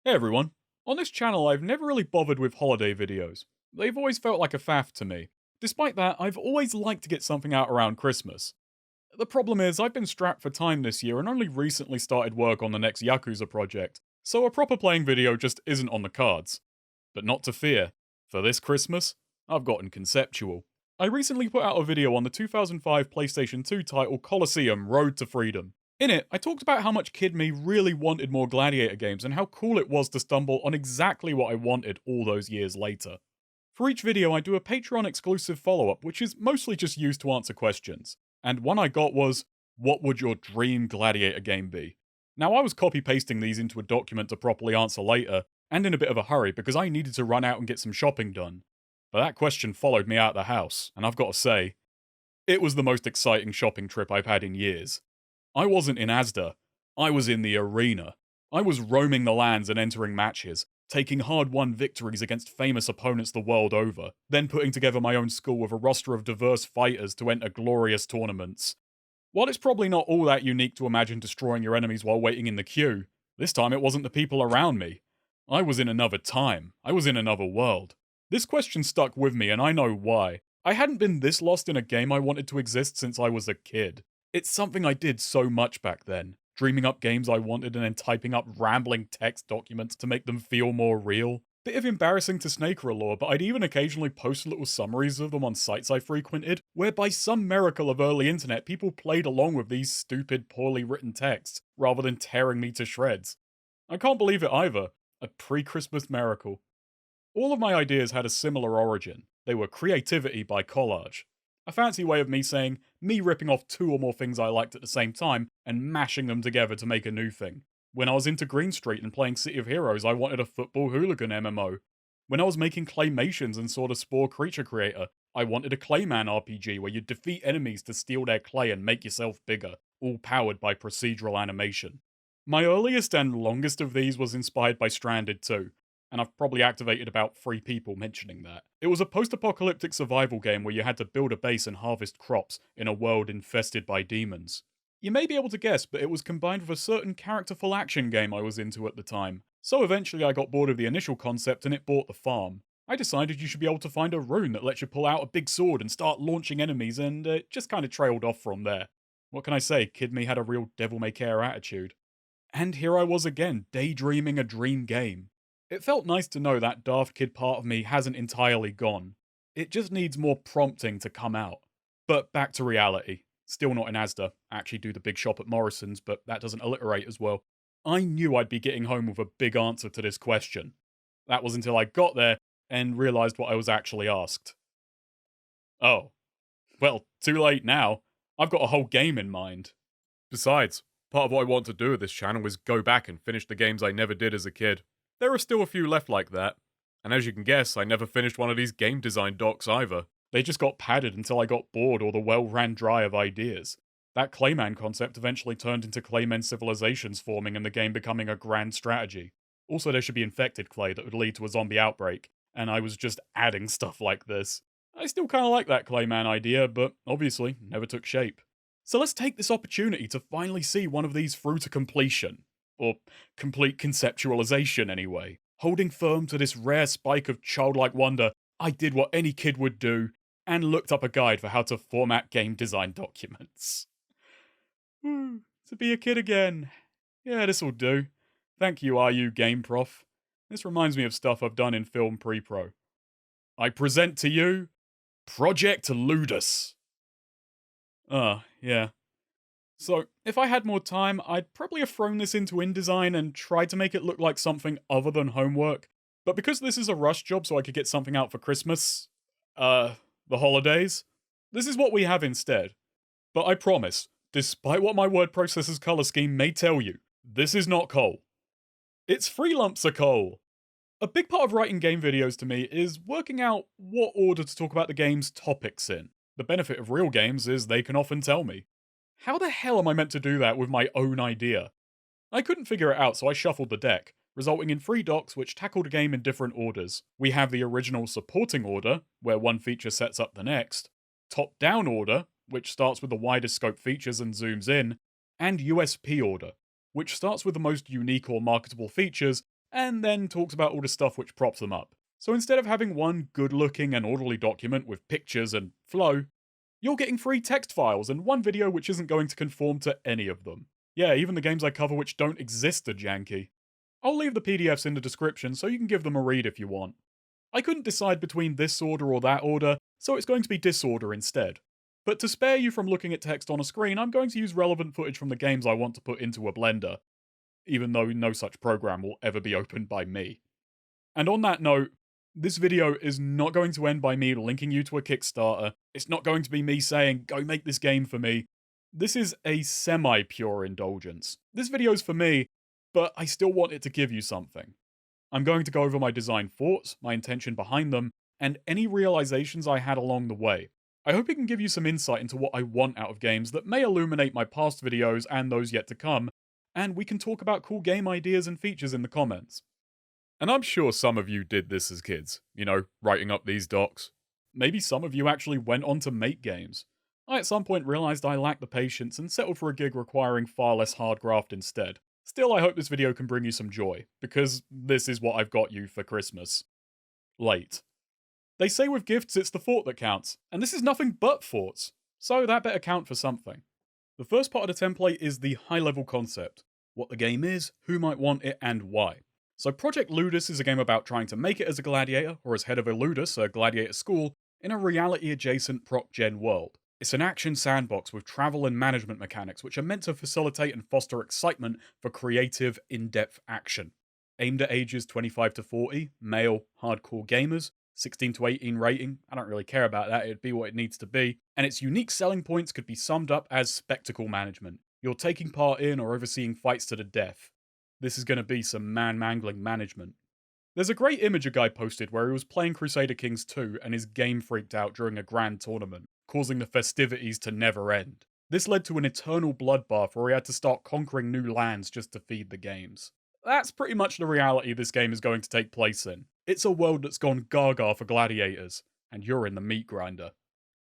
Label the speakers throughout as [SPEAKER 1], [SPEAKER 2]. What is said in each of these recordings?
[SPEAKER 1] Hey everyone. On this channel, I've never really bothered with holiday videos. They've always felt like a faff to me. Despite that, I've always liked to get something out around Christmas. The problem is, I've been strapped for time this year and only recently started work on the next Yakuza project, so a proper playing video just isn't on the cards. But not to fear. For this Christmas, I've gotten conceptual. I recently put out a video on the 2005 PlayStation 2 title Colosseum Road to Freedom. In it, I talked about how much kid me really wanted more Gladiator games and how cool it was to stumble on exactly what I wanted all those years later. For each video, I do a Patreon exclusive follow up, which is mostly just used to answer questions. And one I got was, what would your dream Gladiator game be? Now, I was copy pasting these into a document to properly answer later, and in a bit of a hurry because I needed to run out and get some shopping done. But that question followed me out of the house, and I've got to say, it was the most exciting shopping trip I've had in years. I wasn't in Asda, I was in the arena. I was roaming the lands and entering matches, taking hard won victories against famous opponents the world over, then putting together my own school with a roster of diverse fighters to enter glorious tournaments. While it's probably not all that unique to imagine destroying your enemies while waiting in the queue, this time it wasn't the people around me. I was in another time, I was in another world. This question stuck with me, and I know why. I hadn't been this lost in a game I wanted to exist since I was a kid. It's something I did so much back then, dreaming up games I wanted and then typing up rambling text documents to make them feel more real. Bit of embarrassing to snake lore, but I'd even occasionally post little summaries of them on sites I frequented, where by some miracle of early internet people played along with these stupid, poorly written texts, rather than tearing me to shreds. I can't believe it either. A pre-Christmas miracle. All of my ideas had a similar origin. They were creativity by collage. A fancy way of me saying, me ripping off two or more things I liked at the same time and mashing them together to make a new thing. When I was into Green Street and playing City of Heroes, I wanted a football hooligan MMO. When I was making claymations and saw the Spore Creature Creator, I wanted a Clayman RPG where you defeat enemies to steal their clay and make yourself bigger, all powered by procedural animation. My earliest and longest of these was inspired by Stranded 2, and I've probably activated about 3 people mentioning that. It was a post-apocalyptic survival game where you had to build a base and harvest crops in a world infested by demons. You may be able to guess, but it was combined with a certain characterful action game I was into at the time. So eventually I got bored of the initial concept and it bought the farm. I decided you should be able to find a rune that lets you pull out a big sword and start launching enemies, and it just kind of trailed off from there. What can I say, Kid Me had a real devil-may-care attitude. And here I was again, daydreaming a dream game. It felt nice to know that daft kid part of me hasn't entirely gone. It just needs more prompting to come out. But back to reality. Still not in Asda. Actually do the big shop at Morrison's, but that doesn't alliterate as well. I knew I'd be getting home with a big answer to this question. That was until I got there and realised what I was actually asked. Oh. Well, too late now. I've got a whole game in mind. Besides, part of what I want to do with this channel is go back and finish the games I never did as a kid. There are still a few left like that. And as you can guess, I never finished one of these game design docs either. They just got padded until I got bored or the well ran dry of ideas. That Clayman concept eventually turned into Clayman civilizations forming and the game becoming a grand strategy. Also, there should be infected clay that would lead to a zombie outbreak, and I was just adding stuff like this. I still kinda like that Clayman idea, but obviously never took shape. So let's take this opportunity to finally see one of these through to completion. Or complete conceptualization, anyway. Holding firm to this rare spike of childlike wonder, I did what any kid would do and looked up a guide for how to format game design documents. To be a kid again. Yeah, this'll do. Thank you, RU Game Prof. This reminds me of stuff I've done in film pre-pro. I present to you Project Ludus. Yeah. So, if I had more time, I'd probably have thrown this into InDesign and tried to make it look like something other than homework. But because this is a rush job so I could get something out for Christmas, the holidays, this is what we have instead. But I promise, despite what my word processor's color scheme may tell you, this is not coal. It's 3 lumps of coal. A big part of writing game videos to me is working out what order to talk about the game's topics in. The benefit of real games is they can often tell me. How the hell am I meant to do that with my own idea? I couldn't figure it out, so I shuffled the deck, resulting in 3 docs which tackled a game in different orders. We have the original supporting order, where one feature sets up the next, top-down order, which starts with the widest scope features and zooms in, and USP order, which starts with the most unique or marketable features and then talks about all the stuff which props them up. So instead of having one good looking and orderly document with pictures and flow, you're getting 3 text files and one video which isn't going to conform to any of them. Yeah, even the games I cover which don't exist are janky. I'll leave the PDFs in the description so you can give them a read if you want. I couldn't decide between this order or that order, so it's going to be disorder instead. But to spare you from looking at text on a screen, I'm going to use relevant footage from the games I want to put into a blender, even though no such program will ever be opened by me. And on that note, this video is not going to end by me linking you to a Kickstarter. It's not going to be me saying, go make this game for me. This is a semi-pure indulgence. This video's for me, but I still want it to give you something. I'm going to go over my design thoughts, my intention behind them, and any realizations I had along the way. I hope it can give you some insight into what I want out of games that may illuminate my past videos and those yet to come, and we can talk about cool game ideas and features in the comments. And I'm sure some of you did this as kids, writing up these docs. Maybe some of you actually went on to make games. I at some point realized I lacked the patience and settled for a gig requiring far less hard graft instead. Still, I hope this video can bring you some joy, because this is what I've got you for Christmas. Late. They say with gifts it's the thought that counts, and this is nothing but thoughts, so that better count for something. The first part of the template is the high-level concept, what the game is, who might want it, and why. So Project Ludus is a game about trying to make it as a gladiator, or as head of a Ludus, a gladiator school, in a reality-adjacent Proc-Gen world. It's an action sandbox with travel and management mechanics which are meant to facilitate and foster excitement for creative, in-depth action. Aimed at ages 25 to 40, male, hardcore gamers, 16 to 18 rating, I don't really care about that, it'd be what it needs to be, and its unique selling points could be summed up as spectacle management. You're taking part in or overseeing fights to the death. This is going to be some man-mangling management. There's a great image a guy posted where he was playing Crusader Kings 2 and his game freaked out during a grand tournament, causing the festivities to never end. This led to an eternal bloodbath where he had to start conquering new lands just to feed the games. That's pretty much the reality this game is going to take place in. It's a world that's gone gaga for gladiators, and you're in the meat grinder.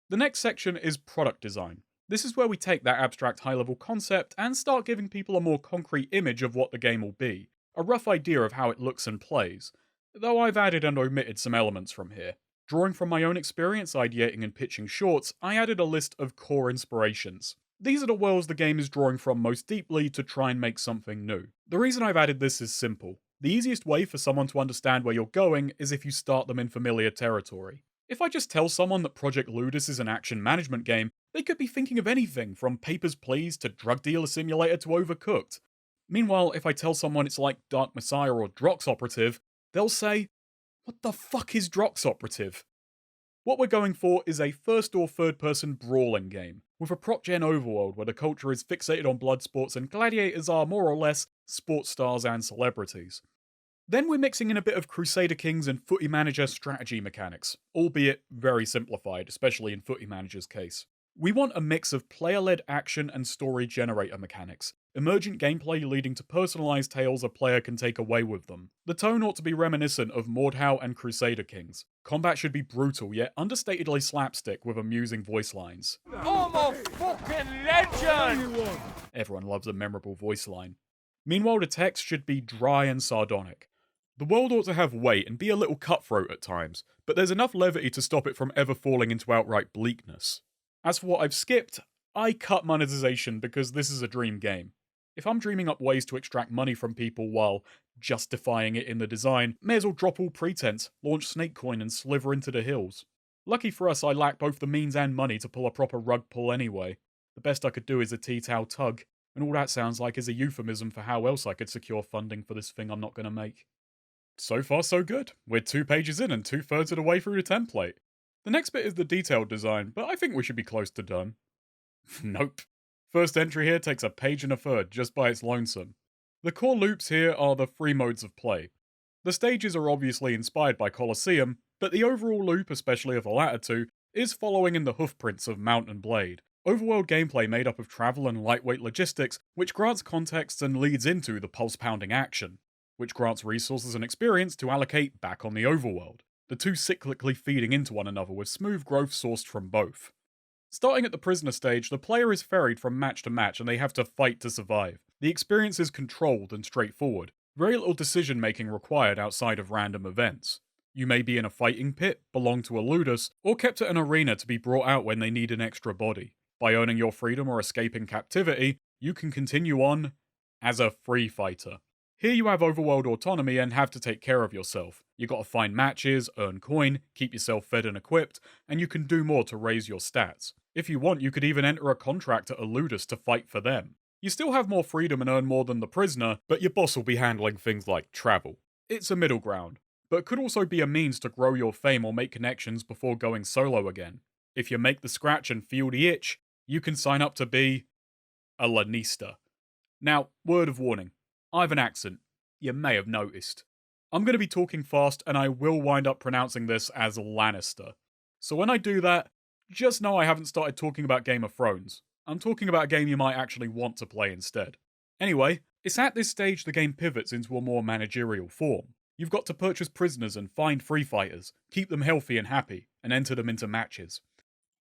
[SPEAKER 1] The next section is product design. This is where we take that abstract high-level concept and start giving people a more concrete image of what the game will be, a rough idea of how it looks and plays, though I've added and omitted some elements from here. Drawing from my own experience ideating and pitching shorts, I added a list of core inspirations. These are the worlds the game is drawing from most deeply to try and make something new. The reason I've added this is simple. The easiest way for someone to understand where you're going is if you start them in familiar territory. If I just tell someone that Project Ludus is an action management game, they could be thinking of anything from Papers, Please to Drug Dealer Simulator to Overcooked. Meanwhile, if I tell someone it's like Dark Messiah or Drox Operative, they'll say, what the fuck is Drox Operative? What we're going for is a first or third person brawling game, with a Proc-Gen overworld where the culture is fixated on blood sports and gladiators are more or less sports stars and celebrities. Then we're mixing in a bit of Crusader Kings and Footy Manager strategy mechanics, albeit very simplified, especially in Footy Manager's case. We want a mix of player-led action and story generator mechanics, emergent gameplay leading to personalized tales a player can take away with them. The tone ought to be reminiscent of Mordhow and Crusader Kings. Combat should be brutal yet understatedly slapstick with amusing voice lines.
[SPEAKER 2] I'm a fucking legend!
[SPEAKER 1] Everyone loves a memorable voice line. Meanwhile, the text should be dry and sardonic. The world ought to have weight and be a little cutthroat at times, but there's enough levity to stop it from ever falling into outright bleakness. As for what I've skipped, I cut monetization because this is a dream game. If I'm dreaming up ways to extract money from people while justifying it in the design, may as well drop all pretense, launch Snakecoin and sliver into the hills. Lucky for us, I lack both the means and money to pull a proper rug pull anyway. The best I could do is a tea-towel tug, and all that sounds like is a euphemism for how else I could secure funding for this thing I'm not going to make. So far so good. We're 2 pages in and 2/3 of the way through the template. The next bit is the detailed design, but I think we should be close to done. Nope. First entry here takes a page and a third just by its lonesome. The core loops here are the 3 modes of play. The stages are obviously inspired by Colosseum, but the overall loop, especially of the latter 2, is following in the hoofprints of Mount and Blade. Overworld gameplay made up of travel and lightweight logistics, which grants context and leads into the pulse-pounding action, which grants resources and experience to allocate back on the overworld, the 2 cyclically feeding into one another with smooth growth sourced from both. Starting at the prisoner stage, the player is ferried from match to match and they have to fight to survive. The experience is controlled and straightforward. Very little decision making required outside of random events. You may be in a fighting pit, belong to a Ludus, or kept at an arena to be brought out when they need an extra body. By earning your freedom or escaping captivity, you can continue on as a free fighter. Here you have overworld autonomy and have to take care of yourself. You gotta find matches, earn coin, keep yourself fed and equipped, and you can do more to raise your stats. If you want, you could even enter a contract at a Ludus to fight for them. You still have more freedom and earn more than the prisoner, but your boss will be handling things like travel. It's a middle ground, but could also be a means to grow your fame or make connections before going solo again. If you make the scratch and feel the itch, you can sign up to be a Lanista. Now, word of warning, I have an accent. You may have noticed. I'm going to be talking fast and I will wind up pronouncing this as Lannister. So when I do that, just know I haven't started talking about Game of Thrones. I'm talking about a game you might actually want to play instead. Anyway, it's at this stage the game pivots into a more managerial form. You've got to purchase prisoners and find free fighters, keep them healthy and happy, and enter them into matches.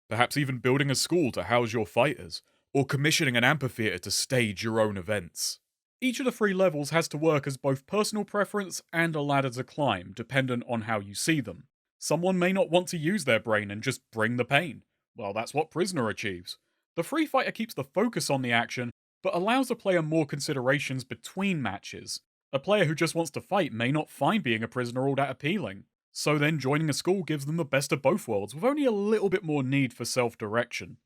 [SPEAKER 1] Perhaps even building a school to house your fighters, or commissioning an amphitheatre to stage your own events. Each of the 3 levels has to work as both personal preference and a ladder to climb, dependent on how you see them. Someone may not want to use their brain and just bring the pain. Well, that's what Prisoner achieves. The free fighter keeps the focus on the action, but allows the player more considerations between matches. A player who just wants to fight may not find being a prisoner all that appealing. So then joining a school gives them the best of both worlds, with only a little bit more need for self-direction.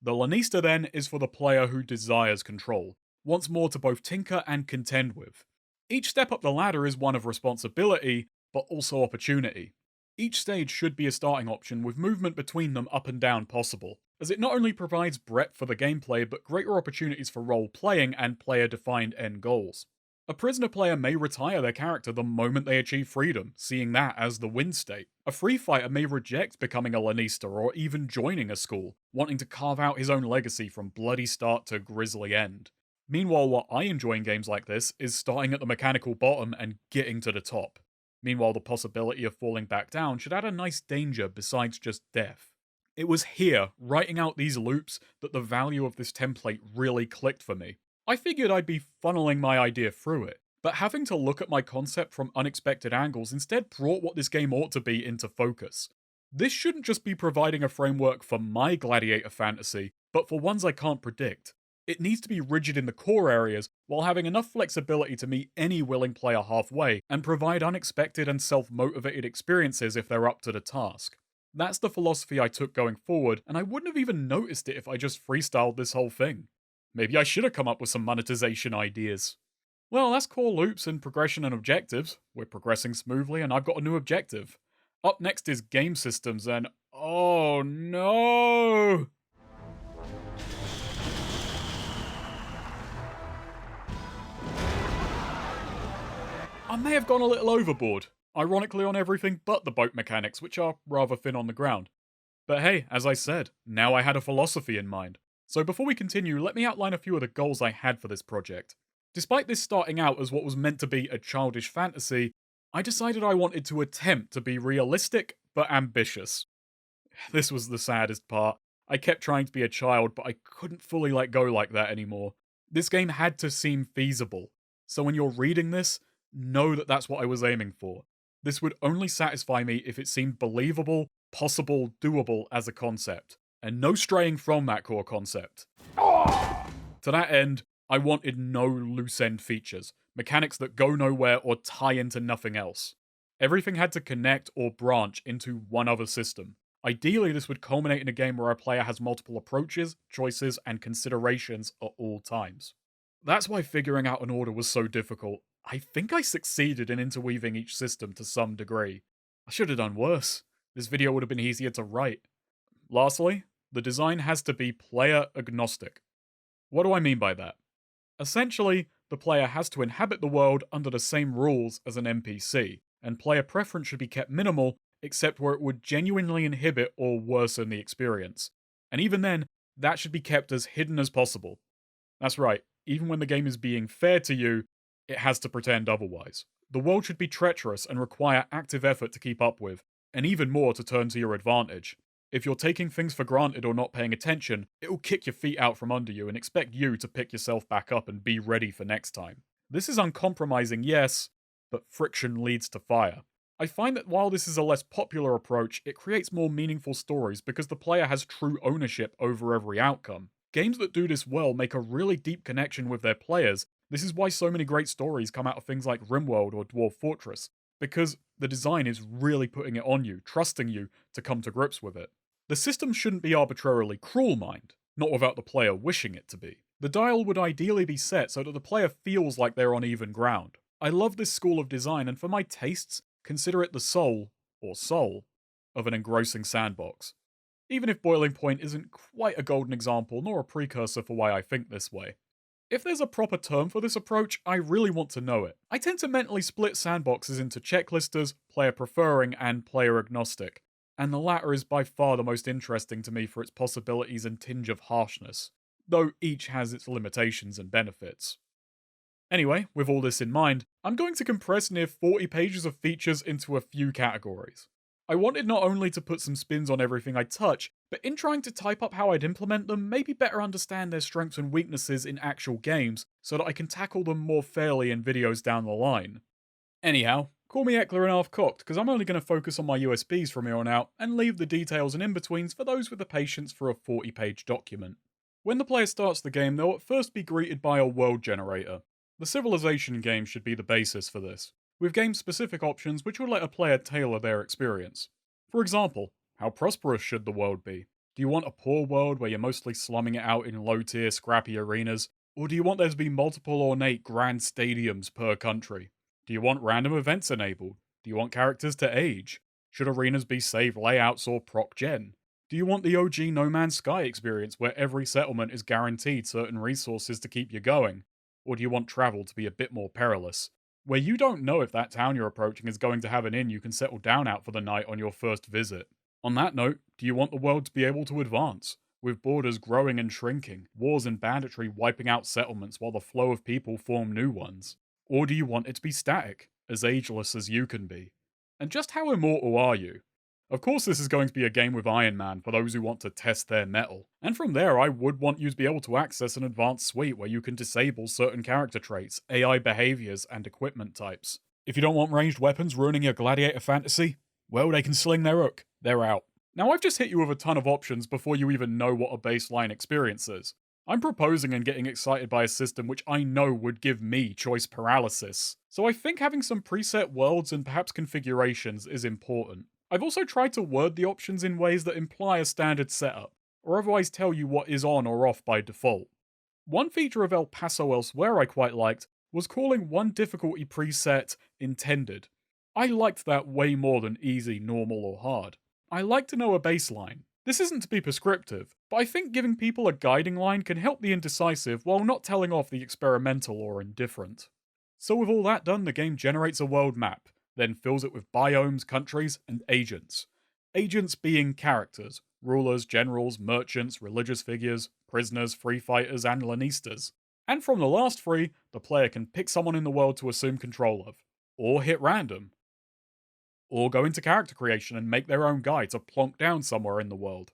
[SPEAKER 1] The Lanista then is for the player who desires control, wants more to both tinker and contend with. Each step up the ladder is one of responsibility, but also opportunity. Each stage should be a starting option with movement between them up and down possible, as it not only provides breadth for the gameplay but greater opportunities for role-playing and player-defined end goals. A prisoner player may retire their character the moment they achieve freedom, seeing that as the win state. A free fighter may reject becoming a Lanista or even joining a school, wanting to carve out his own legacy from bloody start to grisly end. Meanwhile, what I enjoy in games like this is starting at the mechanical bottom and getting to the top. Meanwhile, the possibility of falling back down should add a nice danger besides just death. It was here, writing out these loops, that the value of this template really clicked for me. I figured I'd be funneling my idea through it, but having to look at my concept from unexpected angles instead brought what this game ought to be into focus. This shouldn't just be providing a framework for my Gladiator fantasy, but for ones I can't predict. It needs to be rigid in the core areas, while having enough flexibility to meet any willing player halfway, and provide unexpected and self-motivated experiences if they're up to the task. That's the philosophy I took going forward, and I wouldn't have even noticed it if I just freestyled this whole thing. Maybe I should have come up with some monetization ideas. Well, that's core loops and progression and objectives. We're progressing smoothly, and I've got a new objective. Up next is game systems, and oh no! I may have gone a little overboard, ironically on everything but the boat mechanics, which are rather thin on the ground. But hey, as I said, now I had a philosophy in mind. So before we continue, let me outline a few of the goals I had for this project. Despite this starting out as what was meant to be a childish fantasy, I decided I wanted to attempt to be realistic but ambitious. This was the saddest part. I kept trying to be a child, but I couldn't fully let go like that anymore. This game had to seem feasible. So when you're reading this, know that that's what I was aiming for. This would only satisfy me if it seemed believable, possible, doable as a concept, and no straying from that core concept. To that end, I wanted no loose end features, mechanics that go nowhere or tie into nothing else. Everything had to connect or branch into one other system. Ideally, this would culminate in a game where a player has multiple approaches, choices, and considerations at all times. That's why figuring out an order was so difficult. I think I succeeded in interweaving each system to some degree. I should have done worse. This video would have been easier to write. Lastly, the design has to be player agnostic. What do I mean by that? Essentially, the player has to inhabit the world under the same rules as an NPC, and player preference should be kept minimal, except where it would genuinely inhibit or worsen the experience. And even then, that should be kept as hidden as possible. That's right, even when the game is being fair to you, it has to pretend otherwise. The world should be treacherous and require active effort to keep up with, and even more to turn to your advantage. If you're taking things for granted or not paying attention, it will kick your feet out from under you and expect you to pick yourself back up and be ready for next time. This is uncompromising, yes, but friction leads to fire. I find that while this is a less popular approach, it creates more meaningful stories because the player has true ownership over every outcome. Games that do this well make a really deep connection with their players. This is why so many great stories come out of things like RimWorld or Dwarf Fortress, because the design is really putting it on you, trusting you to come to grips with it. The system shouldn't be arbitrarily cruel, mind, not without the player wishing it to be. The dial would ideally be set so that the player feels like they're on even ground. I love this school of design, and for my tastes, consider it the soul, or soul, of an engrossing sandbox. Even if Boiling Point isn't quite a golden example nor a precursor for why I think this way. If there's a proper term for this approach, I really want to know it. I tend to mentally split sandboxes into checklisters, player preferring, and player agnostic, and the latter is by far the most interesting to me for its possibilities and tinge of harshness, though each has its limitations and benefits. Anyway, with all this in mind, I'm going to compress near 40 pages of features into a few categories. I wanted not only to put some spins on everything I touch, but in trying to type up how I'd implement them, maybe better understand their strengths and weaknesses in actual games, so that I can tackle them more fairly in videos down the line. Anyhow, call me Eckler and half-cocked, because I'm only going to focus on my USBs from here on out, and leave the details and in-betweens for those with the patience for a 40-page document. When the player starts the game, they'll at first be greeted by a world generator. The Civilization game should be the basis for this, with game-specific options which will let a player tailor their experience. For example, how prosperous should the world be? Do you want a poor world where you're mostly slumming it out in low-tier, scrappy arenas? Or do you want there to be multiple ornate grand stadiums per country? Do you want random events enabled? Do you want characters to age? Should arenas be saved layouts or Proc-Gen? Do you want the OG No Man's Sky experience where every settlement is guaranteed certain resources to keep you going? Or do you want travel to be a bit more perilous, where you don't know if that town you're approaching is going to have an inn you can settle down at for the night on your first visit? On that note, do you want the world to be able to advance, with borders growing and shrinking, wars and banditry wiping out settlements while the flow of people form new ones? Or do you want it to be static, as ageless as you can be? And just how immortal are you? Of course, this is going to be a game with Iron Man for those who want to test their mettle. And from there, I would want you to be able to access an advanced suite where you can disable certain character traits, AI behaviors, and equipment types. If you don't want ranged weapons ruining your Gladiator fantasy, well, they can sling their hook. They're out. Now, I've just hit you with a ton of options before you even know what a baseline experience is. I'm proposing and getting excited by a system which I know would give me choice paralysis. So I think having some preset worlds and perhaps configurations is important. I've also tried to word the options in ways that imply a standard setup, or otherwise tell you what is on or off by default. One feature of El Paso Elsewhere I quite liked was calling one difficulty preset intended. I liked that way more than easy, normal, or hard. I like to know a baseline. This isn't to be prescriptive, but I think giving people a guiding line can help the indecisive while not telling off the experimental or indifferent. So with all that done, the game generates a world map, then fills it with biomes, countries, and agents. Agents being characters, rulers, generals, merchants, religious figures, prisoners, free fighters, and Lannistas. And from the last three, the player can pick someone in the world to assume control of, or hit random, or go into character creation and make their own guy to plonk down somewhere in the world.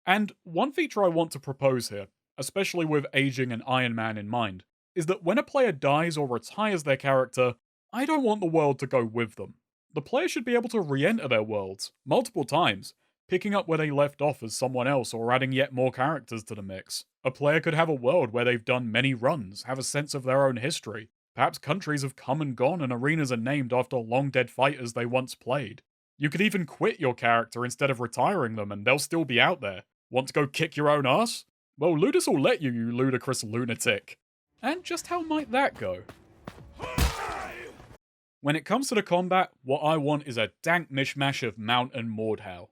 [SPEAKER 1] And one feature I want to propose here, especially with aging and Iron Man in mind, is that when a player dies or retires their character, I don't want the world to go with them. The player should be able to re-enter their worlds, multiple times, picking up where they left off as someone else or adding yet more characters to the mix. A player could have a world where they've done many runs, have a sense of their own history. Perhaps countries have come and gone and arenas are named after long-dead fighters they once played. You could even quit your character instead of retiring them and they'll still be out there. Want to go kick your own ass? Well, Ludus will let you, you ludicrous lunatic. And just how might that go? When it comes to the combat, what I want is a dank mishmash of Mount and Mordhow.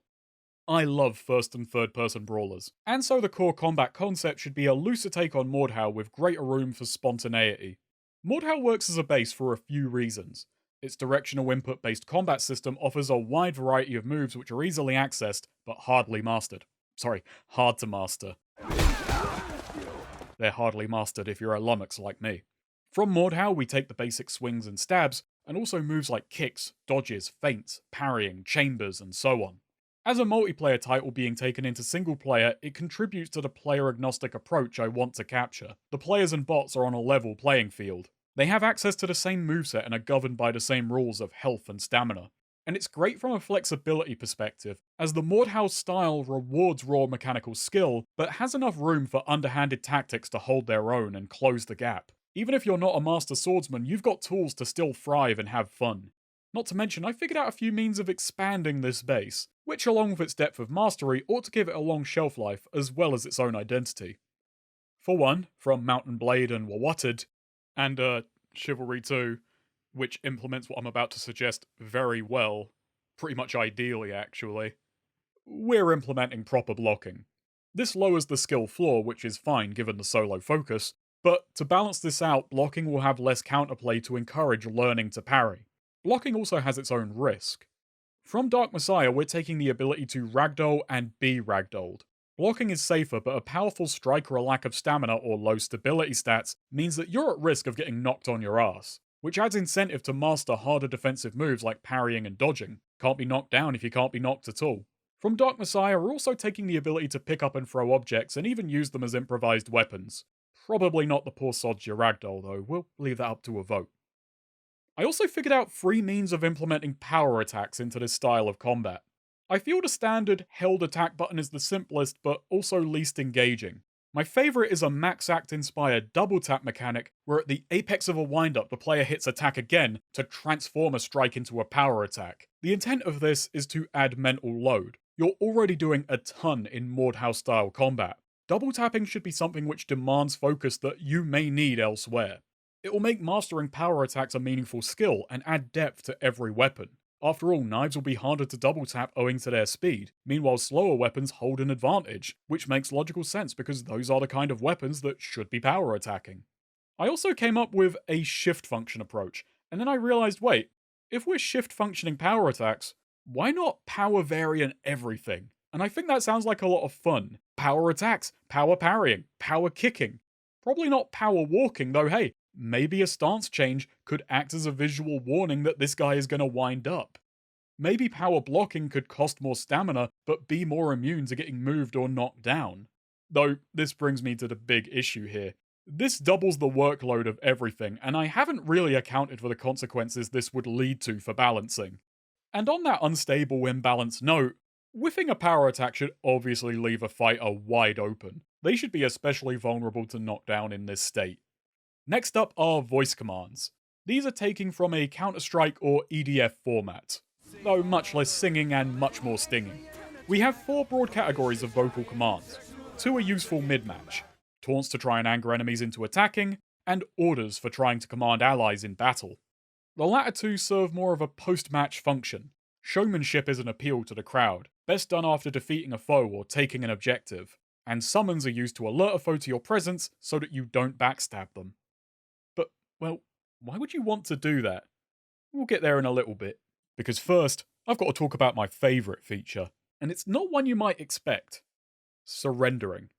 [SPEAKER 1] I love first and third person brawlers, and so the core combat concept should be a looser take on Mordhow with greater room for spontaneity. Mordhow works as a base for a few reasons. Its directional input based combat system offers a wide variety of moves which are easily accessed, but hard to master. They're hardly mastered if you're a lummox like me. From Mordhow, we take the basic swings and stabs, and also moves like kicks, dodges, feints, parrying, chambers, and so on. As a multiplayer title being taken into single player, it contributes to the player agnostic approach I want to capture. The players and bots are on a level playing field. They have access to the same moveset and are governed by the same rules of health and stamina. And it's great from a flexibility perspective, as the Mordhow style rewards raw mechanical skill, but has enough room for underhanded tactics to hold their own and close the gap. Even if you're not a master swordsman, you've got tools to still thrive and have fun. Not to mention, I figured out a few means of expanding this base, which along with its depth of mastery ought to give it a long shelf life as well as its own identity. For one, from Mountain Blade and Wawatted, and Chivalry 2, which implements what I'm about to suggest very well, pretty much ideally actually, we're implementing proper blocking. This lowers the skill floor, which is fine given the solo focus, but to balance this out, blocking will have less counterplay to encourage learning to parry. Blocking also has its own risk. From Dark Messiah, we're taking the ability to ragdoll and be ragdolled. Blocking is safer, but a powerful strike or a lack of stamina or low stability stats means that you're at risk of getting knocked on your ass, which adds incentive to master harder defensive moves like parrying and dodging. Can't be knocked down if you can't be knocked at all. From Dark Messiah, we're also taking the ability to pick up and throw objects and even use them as improvised weapons. Probably not the poor sods you ragdoll though, we'll leave that up to a vote. I also figured out 3 means of implementing power attacks into this style of combat. I feel the standard held attack button is the simplest, but also least engaging. My favourite is a max act inspired double tap mechanic, where at the apex of a windup the player hits attack again to transform a strike into a power attack. The intent of this is to add mental load. You're already doing a ton in Mordhow style combat. Double tapping should be something which demands focus that you may need elsewhere. It will make mastering power attacks a meaningful skill and add depth to every weapon. After all, knives will be harder to double tap owing to their speed, meanwhile slower weapons hold an advantage, which makes logical sense because those are the kind of weapons that should be power attacking. I also came up with a shift function approach, and then I realized, wait, if we're shift functioning power attacks, why not power variant everything? And I think that sounds like a lot of fun. Power attacks, power parrying, power kicking. Probably not power walking, though hey, maybe a stance change could act as a visual warning that this guy is going to wind up. Maybe power blocking could cost more stamina, but be more immune to getting moved or knocked down. Though, this brings me to the big issue here. This doubles the workload of everything, and I haven't really accounted for the consequences this would lead to for balancing. And on that unstable, imbalanced note, whiffing a power attack should obviously leave a fighter wide open. They should be especially vulnerable to knockdown in this state. Next up are voice commands. These are taken from a Counter-Strike or EDF format, though much less singing and much more stinging. We have 4 broad categories of vocal commands. 2 are useful mid-match, taunts to try and anger enemies into attacking, and orders for trying to command allies in battle. The latter 2 serve more of a post-match function. Showmanship is an appeal to the crowd, best done after defeating a foe or taking an objective, and summons are used to alert a foe to your presence so that you don't backstab them. But, well, why would you want to do that? We'll get there in a little bit. Because first, I've got to talk about my favourite feature, and it's not one you might expect. Surrendering.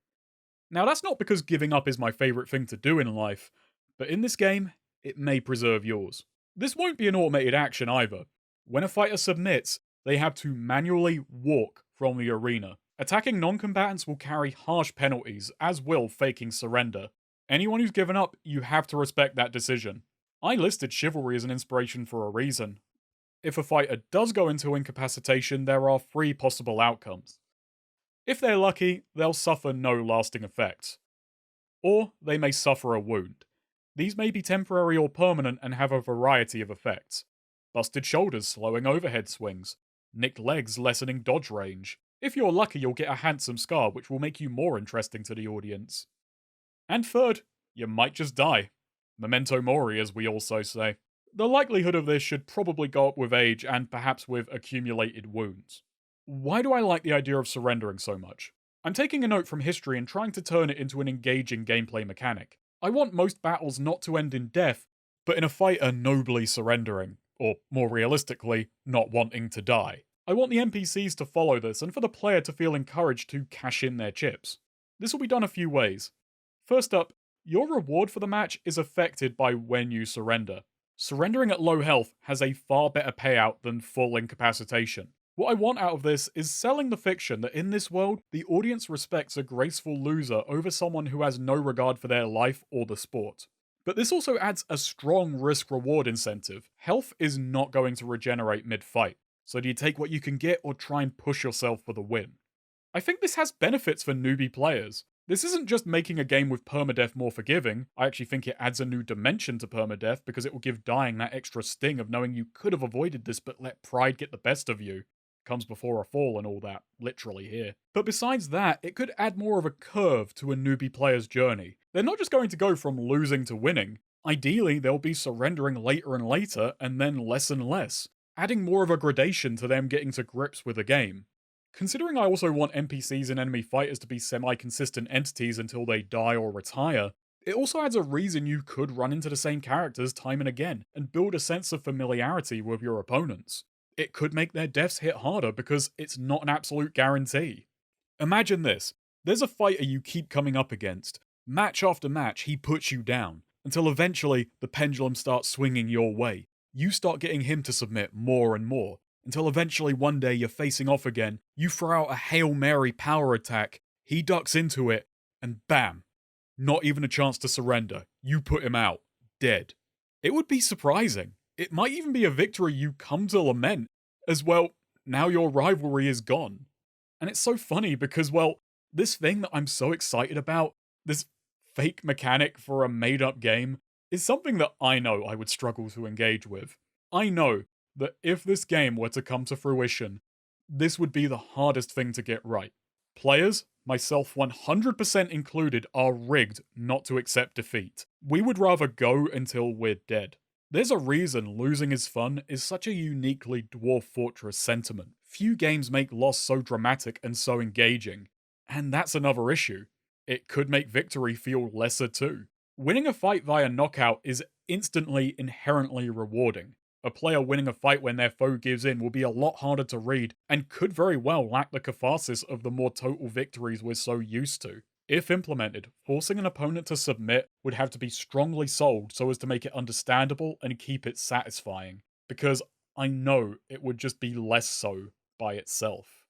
[SPEAKER 1] Now that's not because giving up is my favourite thing to do in life, but in this game, it may preserve yours. This won't be an automated action either. When a fighter submits, they have to manually walk from the arena. Attacking non-combatants will carry harsh penalties, as will faking surrender. Anyone who's given up, you have to respect that decision. I listed Chivalry as an inspiration for a reason. If a fighter does go into incapacitation, there are 3 possible outcomes. If they're lucky, they'll suffer no lasting effects. Or they may suffer a wound. These may be temporary or permanent and have a variety of effects. Busted shoulders slowing overhead swings. Nicked legs lessening dodge range. If you're lucky, you'll get a handsome scar which will make you more interesting to the audience. And third, you might just die. Memento mori, as we also say. The likelihood of this should probably go up with age and perhaps with accumulated wounds. Why do I like the idea of surrendering so much? I'm taking a note from history and trying to turn it into an engaging gameplay mechanic. I want most battles not to end in death, but in a fighter nobly surrendering, or more realistically, not wanting to die. I want the NPCs to follow this and for the player to feel encouraged to cash in their chips. This will be done a few ways. First up, your reward for the match is affected by when you surrender. Surrendering at low health has a far better payout than full incapacitation. What I want out of this is selling the fiction that in this world, the audience respects a graceful loser over someone who has no regard for their life or the sport. But this also adds a strong risk-reward incentive. Health is not going to regenerate mid-fight, so do you take what you can get or try and push yourself for the win? I think this has benefits for newbie players. This isn't just making a game with permadeath more forgiving, I actually think it adds a new dimension to permadeath because it will give dying that extra sting of knowing you could have avoided this but let pride get the best of you. Comes before a fall and all that, literally here. But besides that, it could add more of a curve to a newbie player's journey. They're not just going to go from losing to winning. Ideally, they'll be surrendering later and later, and then less and less, adding more of a gradation to them getting to grips with the game. Considering I also want NPCs and enemy fighters to be semi-consistent entities until they die or retire, it also adds a reason you could run into the same characters time and again, and build a sense of familiarity with your opponents. It could make their deaths hit harder because it's not an absolute guarantee. Imagine this. There's a fighter you keep coming up against. Match after match, he puts you down, until eventually the pendulum starts swinging your way. You start getting him to submit more and more, until eventually one day you're facing off again, you throw out a Hail Mary power attack, he ducks into it, and bam. Not even a chance to surrender. You put him out. Dead. It would be surprising. It might even be a victory you come to lament, as well, now your rivalry is gone. And it's so funny because, well, this thing that I'm so excited about, this fake mechanic for a made-up game, is something that I know I would struggle to engage with. I know that if this game were to come to fruition, this would be the hardest thing to get right. Players, myself 100% included, are rigged not to accept defeat. We would rather go until we're dead. There's a reason losing is fun is such a uniquely Dwarf Fortress sentiment. Few games make loss so dramatic and so engaging. And that's another issue. It could make victory feel lesser too. Winning a fight via knockout is instantly inherently rewarding. A player winning a fight when their foe gives in will be a lot harder to read, and could very well lack the catharsis of the more total victories we're so used to. If implemented, forcing an opponent to submit would have to be strongly sold so as to make it understandable and keep it satisfying, because I know it would just be less so by itself.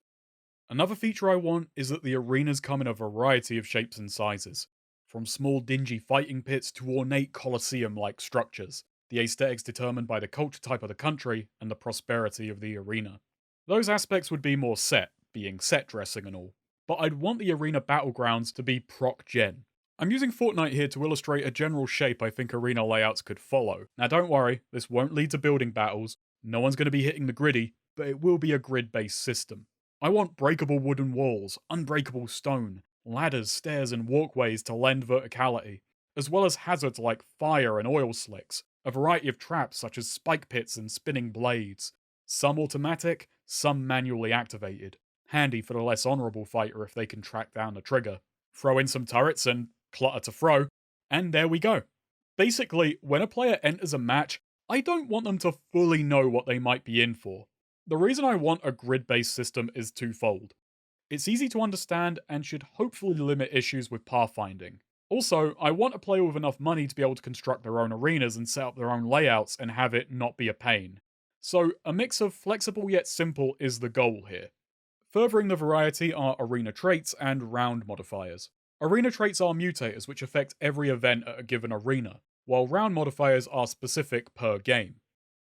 [SPEAKER 1] Another feature I want is that the arenas come in a variety of shapes and sizes, from small dingy fighting pits to ornate coliseum-like structures. The aesthetics determined by the culture type of the country and the prosperity of the arena. Those aspects would be more set, being set dressing and all, but I'd want the arena battlegrounds to be Proc-Gen. I'm using Fortnite here to illustrate a general shape I think arena layouts could follow. Now don't worry, this won't lead to building battles, no one's going to be hitting the griddy, but it will be a grid-based system. I want breakable wooden walls, unbreakable stone, ladders, stairs and walkways to lend verticality, as well as hazards like fire and oil slicks, a variety of traps such as spike pits and spinning blades, some automatic, some manually activated, handy for the less honourable fighter if they can track down the trigger. Throw in some turrets and clutter to throw, and there we go. Basically, when a player enters a match, I don't want them to fully know what they might be in for. The reason I want a grid-based system is twofold. It's easy to understand and should hopefully limit issues with pathfinding. Also, I want a player with enough money to be able to construct their own arenas and set up their own layouts and have it not be a pain. So, a mix of flexible yet simple is the goal here. Furthering the variety are arena traits and round modifiers. Arena traits are mutators which affect every event at a given arena, while round modifiers are specific per game.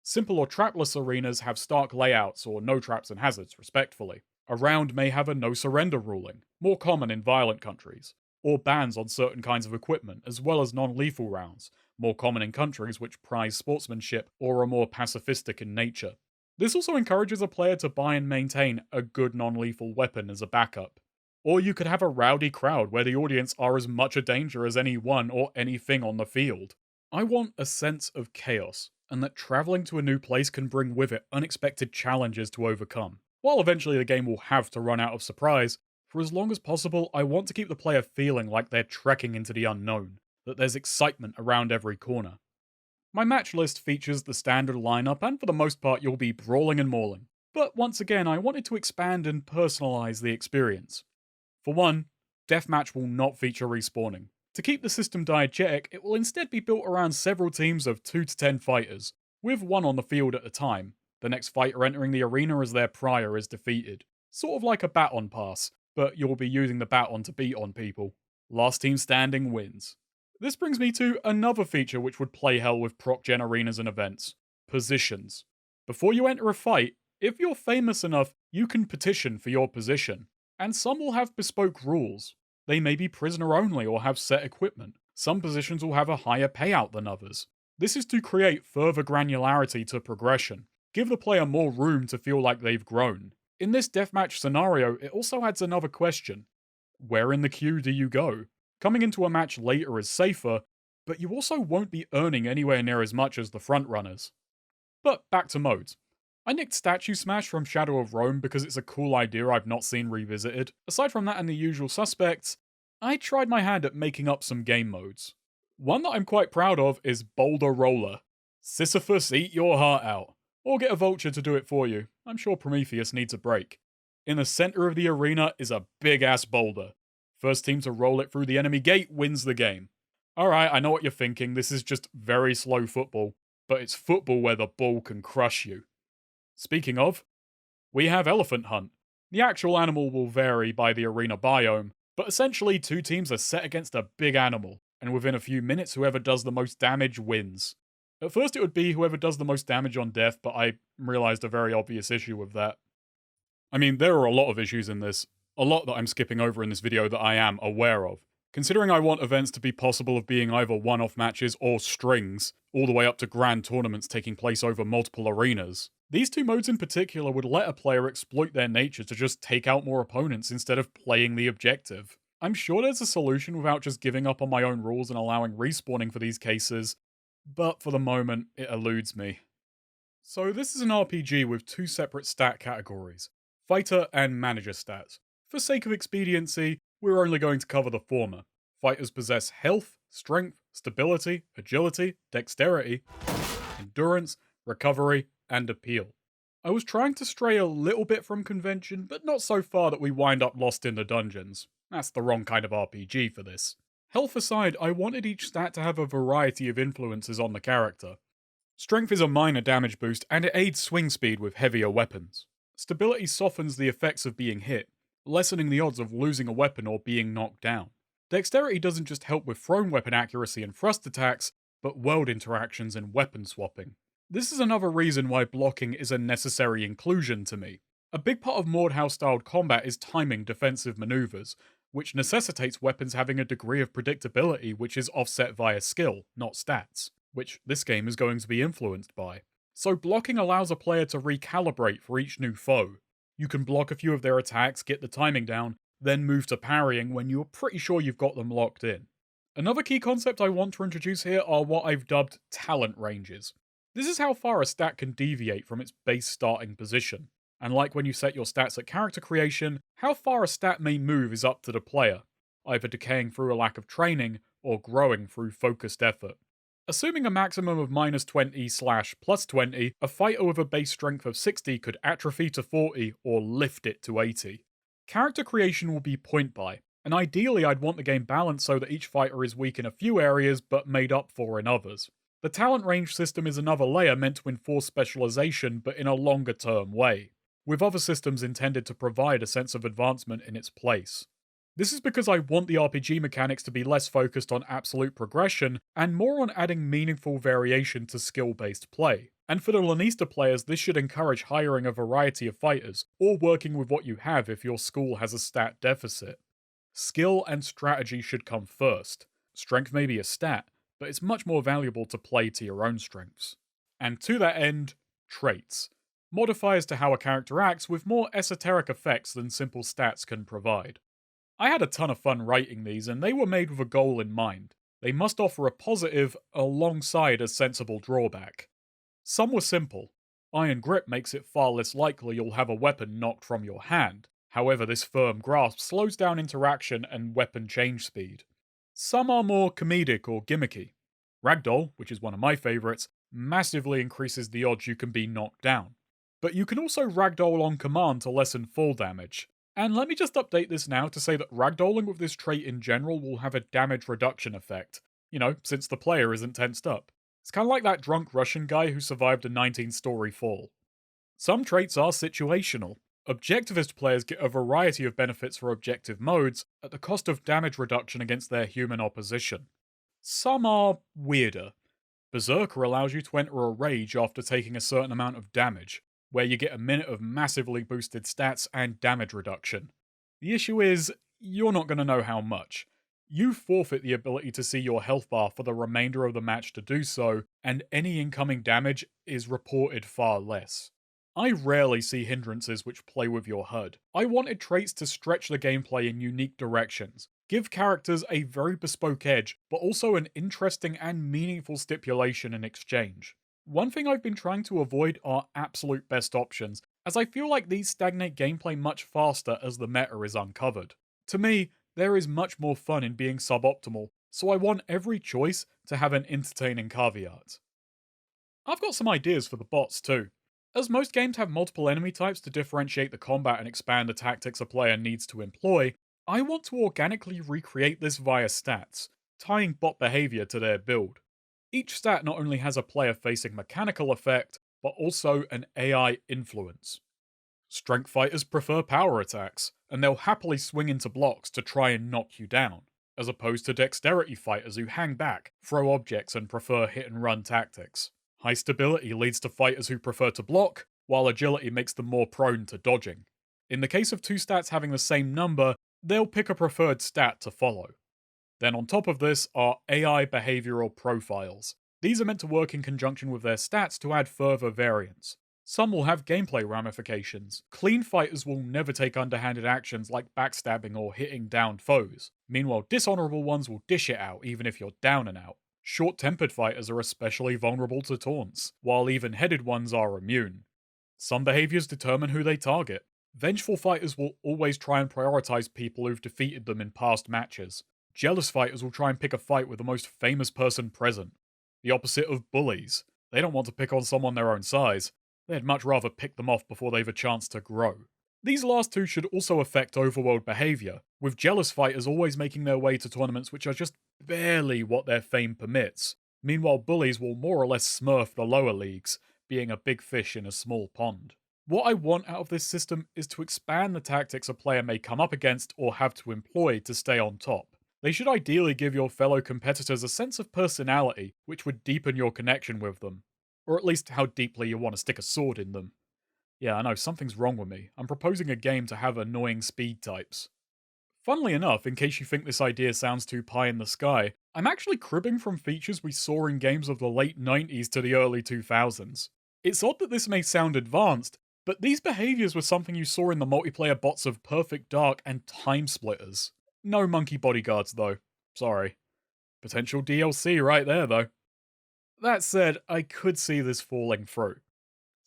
[SPEAKER 1] Simple or trapless arenas have stark layouts or no traps and hazards, respectively. A round may have a no surrender ruling, more common in violent countries, or bans on certain kinds of equipment, as well as non-lethal rounds, more common in countries which prize sportsmanship or are more pacifistic in nature. This also encourages a player to buy and maintain a good non-lethal weapon as a backup. Or you could have a rowdy crowd where the audience are as much a danger as anyone or anything on the field. I want a sense of chaos, and that travelling to a new place can bring with it unexpected challenges to overcome. While eventually the game will have to run out of surprise, for as long as possible, I want to keep the player feeling like they're trekking into the unknown, that there's excitement around every corner. My match list features the standard lineup, and for the most part you'll be brawling and mauling. But once again, I wanted to expand and personalise the experience. For one, Deathmatch will not feature respawning. To keep the system diegetic, it will instead be built around several teams of 2 to 10 fighters, with one on the field at a time. The next fighter entering the arena as their prior is defeated. Sort of like a baton pass, but you'll be using the baton to beat on people. Last team standing wins. This brings me to another feature which would play hell with Proc-Gen arenas and events: positions. Before you enter a fight, if you're famous enough, you can petition for your position, and some will have bespoke rules. They may be prisoner only or have set equipment. Some positions will have a higher payout than others. This is to create further granularity to progression, give the player more room to feel like they've grown. In this deathmatch scenario, it also adds another question: where in the queue do you go? Coming into a match later is safer, but you also won't be earning anywhere near as much as the frontrunners. But back to modes. I nicked Statue Smash from Shadow of Rome because it's a cool idea I've not seen revisited. Aside from that and the usual suspects, I tried my hand at making up some game modes. One that I'm quite proud of is Boulder Roller. Sisyphus, eat your heart out. Or get a vulture to do it for you. I'm sure Prometheus needs a break. In the center of the arena is a big ass boulder. First team to roll it through the enemy gate wins the game. Alright, I know what you're thinking, this is just very slow football, but it's football where the ball can crush you. Speaking of, we have Elephant Hunt. The actual animal will vary by the arena biome, but essentially two teams are set against a big animal, and within a few minutes whoever does the most damage wins. At first it would be whoever does the most damage on death, but I realised a very obvious issue with that. I mean, there are a lot of issues in this, a lot that I'm skipping over in this video that I am aware of. Considering I want events to be possible of being either one-off matches or strings, all the way up to grand tournaments taking place over multiple arenas, these two modes in particular would let a player exploit their nature to just take out more opponents instead of playing the objective. I'm sure there's a solution without just giving up on my own rules and allowing respawning for these cases, but for the moment, it eludes me. So this is an RPG with two separate stat categories: fighter and manager stats. For sake of expediency, we're only going to cover the former. Fighters possess health, strength, stability, agility, dexterity, endurance, recovery, and appeal. I was trying to stray a little bit from convention, but not so far that we wind up lost in the dungeons. That's the wrong kind of RPG for this. Health aside, I wanted each stat to have a variety of influences on the character. Strength is a minor damage boost, and it aids swing speed with heavier weapons. Stability softens the effects of being hit, lessening the odds of losing a weapon or being knocked down. Dexterity doesn't just help with thrown weapon accuracy and thrust attacks, but world interactions and weapon swapping. This is another reason why blocking is a necessary inclusion to me. A big part of Mordhow-styled combat is timing defensive maneuvers, which necessitates weapons having a degree of predictability which is offset via skill, not stats, which this game is going to be influenced by. So blocking allows a player to recalibrate for each new foe. You can block a few of their attacks, get the timing down, then move to parrying when you're pretty sure you've got them locked in. Another key concept I want to introduce here are what I've dubbed talent ranges. This is how far a stat can deviate from its base starting position. And like when you set your stats at character creation, how far a stat may move is up to the player, either decaying through a lack of training or growing through focused effort. Assuming a maximum of -20/+20, a fighter with a base strength of 60 could atrophy to 40 or lift it to 80. Character creation will be point buy, and ideally I'd want the game balanced so that each fighter is weak in a few areas but made up for in others. The talent range system is another layer meant to enforce specialization but in a longer term way, with other systems intended to provide a sense of advancement in its place. This is because I want the RPG mechanics to be less focused on absolute progression and more on adding meaningful variation to skill-based play. And for the Lanista players, this should encourage hiring a variety of fighters, or working with what you have if your school has a stat deficit. Skill and strategy should come first. Strength may be a stat, but it's much more valuable to play to your own strengths. And to that end, traits. Modifiers to how a character acts with more esoteric effects than simple stats can provide. I had a ton of fun writing these, and they were made with a goal in mind. They must offer a positive alongside a sensible drawback. Some were simple. Iron Grip makes it far less likely you'll have a weapon knocked from your hand. However, this firm grasp slows down interaction and weapon change speed. Some are more comedic or gimmicky. Ragdoll, which is one of my favourites, massively increases the odds you can be knocked down. But you can also ragdoll on command to lessen fall damage. And let me just update this now to say that ragdolling with this trait in general will have a damage reduction effect. Since the player isn't tensed up. It's kind of like that drunk Russian guy who survived a 19-story fall. Some traits are situational. Objectivist players get a variety of benefits for objective modes at the cost of damage reduction against their human opposition. Some are weirder. Berserker allows you to enter a rage after taking a certain amount of damage, where you get a minute of massively boosted stats and damage reduction. The issue is, you're not going to know how much. You forfeit the ability to see your health bar for the remainder of the match to do so, and any incoming damage is reported far less. I rarely see hindrances which play with your HUD. I wanted traits to stretch the gameplay in unique directions, give characters a very bespoke edge, but also an interesting and meaningful stipulation in exchange. One thing I've been trying to avoid are absolute best options, as I feel like these stagnate gameplay much faster as the meta is uncovered. To me, there is much more fun in being suboptimal, so I want every choice to have an entertaining caveat. I've got some ideas for the bots too. As most games have multiple enemy types to differentiate the combat and expand the tactics a player needs to employ, I want to organically recreate this via stats, tying bot behavior to their build. Each stat not only has a player-facing mechanical effect, but also an AI influence. Strength fighters prefer power attacks, and they'll happily swing into blocks to try and knock you down, as opposed to dexterity fighters who hang back, throw objects, and prefer hit-and-run tactics. High stability leads to fighters who prefer to block, while agility makes them more prone to dodging. In the case of two stats having the same number, they'll pick a preferred stat to follow. Then on top of this are AI behavioral profiles. These are meant to work in conjunction with their stats to add further variance. Some will have gameplay ramifications. Clean fighters will never take underhanded actions like backstabbing or hitting down foes. Meanwhile, dishonorable ones will dish it out even if you're down and out. Short-tempered fighters are especially vulnerable to taunts, while even-headed ones are immune. Some behaviors determine who they target. Vengeful fighters will always try and prioritize people who've defeated them in past matches. Jealous fighters will try and pick a fight with the most famous person present. The opposite of bullies. They don't want to pick on someone their own size. They'd much rather pick them off before they've a chance to grow. These last two should also affect overworld behavior, with jealous fighters always making their way to tournaments which are just barely what their fame permits. Meanwhile, bullies will more or less smurf the lower leagues, being a big fish in a small pond. What I want out of this system is to expand the tactics a player may come up against or have to employ to stay on top. They should ideally give your fellow competitors a sense of personality which would deepen your connection with them. Or at least how deeply you want to stick a sword in them. Yeah, I know, something's wrong with me. I'm proposing a game to have annoying speed types. Funnily enough, in case you think this idea sounds too pie in the sky, I'm actually cribbing from features we saw in games of the late 90s to the early 2000s. It's odd that this may sound advanced, but these behaviors were something you saw in the multiplayer bots of Perfect Dark and Time Splitters. No monkey bodyguards though. Sorry. Potential DLC right there though. That said, I could see this falling through.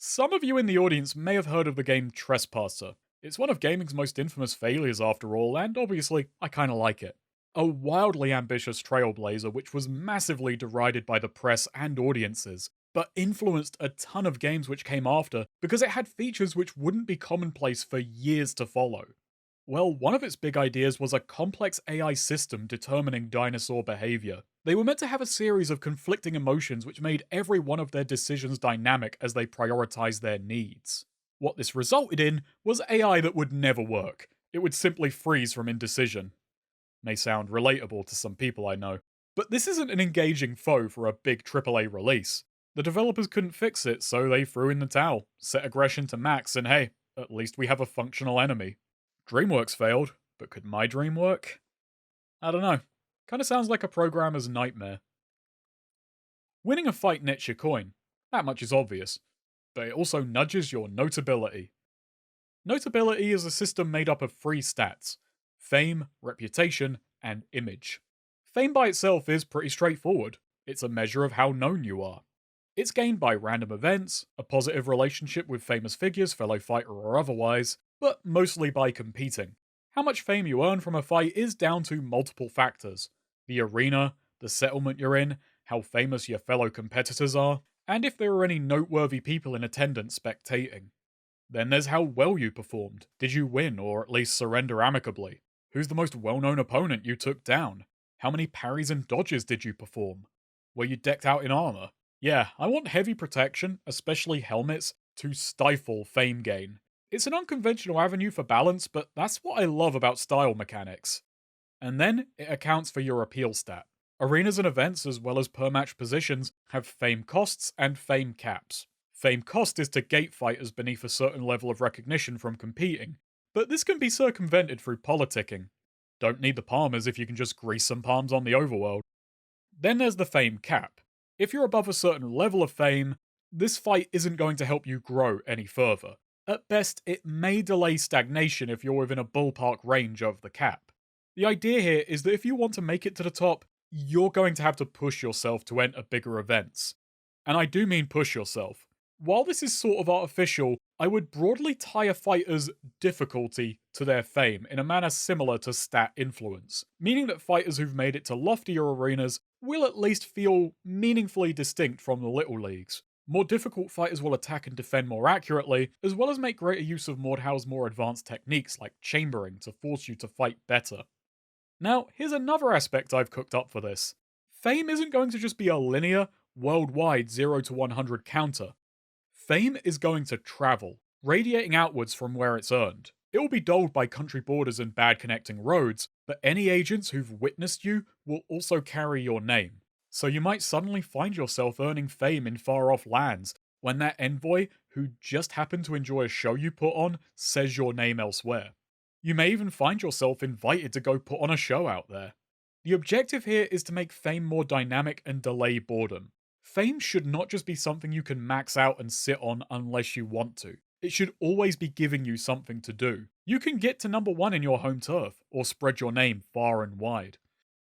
[SPEAKER 1] Some of you in the audience may have heard of the game Trespasser. It's one of gaming's most infamous failures after all, and obviously, I kinda like it. A wildly ambitious trailblazer which was massively derided by the press and audiences, but influenced a ton of games which came after because it had features which wouldn't be commonplace for years to follow. Well, one of its big ideas was a complex AI system determining dinosaur behavior. They were meant to have a series of conflicting emotions which made every one of their decisions dynamic as they prioritized their needs. What this resulted in was AI that would never work. It would simply freeze from indecision. May sound relatable to some people I know, but this isn't an engaging foe for a big AAA release. The developers couldn't fix it, so they threw in the towel, set aggression to max, and hey, at least we have a functional enemy. DreamWorks failed, but could my dream work? I don't know. Kinda sounds like a programmer's nightmare. Winning a fight nets your coin. That much is obvious. But it also nudges your notability. Notability is a system made up of three stats: fame, reputation, and image. Fame by itself is pretty straightforward. It's a measure of how known you are. It's gained by random events, a positive relationship with famous figures, fellow fighter or otherwise, but mostly by competing. How much fame you earn from a fight is down to multiple factors: the arena, the settlement you're in, how famous your fellow competitors are, and if there are any noteworthy people in attendance spectating. Then there's how well you performed. Did you win, or at least surrender amicably? Who's the most well-known opponent you took down? How many parries and dodges did you perform? Were you decked out in armor? Yeah, I want heavy protection, especially helmets, to stifle fame gain. It's an unconventional avenue for balance, but that's what I love about style mechanics. And then it accounts for your appeal stat. Arenas and events, as well as per-match positions, have fame costs and fame caps. Fame cost is to gate fighters beneath a certain level of recognition from competing, but this can be circumvented through politicking. Don't need the palmers if you can just grease some palms on the overworld. Then there's the fame cap. If you're above a certain level of fame, this fight isn't going to help you grow any further. At best, it may delay stagnation if you're within a ballpark range of the cap. The idea here is that if you want to make it to the top, you're going to have to push yourself to enter bigger events. And I do mean push yourself. While this is sort of artificial, I would broadly tie a fighter's difficulty to their fame in a manner similar to stat influence, meaning that fighters who've made it to loftier arenas will at least feel meaningfully distinct from the little leagues. More difficult fighters will attack and defend more accurately, as well as make greater use of Mordhow's more advanced techniques like chambering to force you to fight better. Now, here's another aspect I've cooked up for this. Fame isn't going to just be a linear, worldwide 0 to 100 counter. Fame is going to travel, radiating outwards from where it's earned. It will be dulled by country borders and bad connecting roads, but any agents who've witnessed you will also carry your name. So you might suddenly find yourself earning fame in far-off lands when that envoy, who just happened to enjoy a show you put on, says your name elsewhere. You may even find yourself invited to go put on a show out there. The objective here is to make fame more dynamic and delay boredom. Fame should not just be something you can max out and sit on unless you want to. It should always be giving you something to do. You can get to number 1 in your home turf, or spread your name far and wide.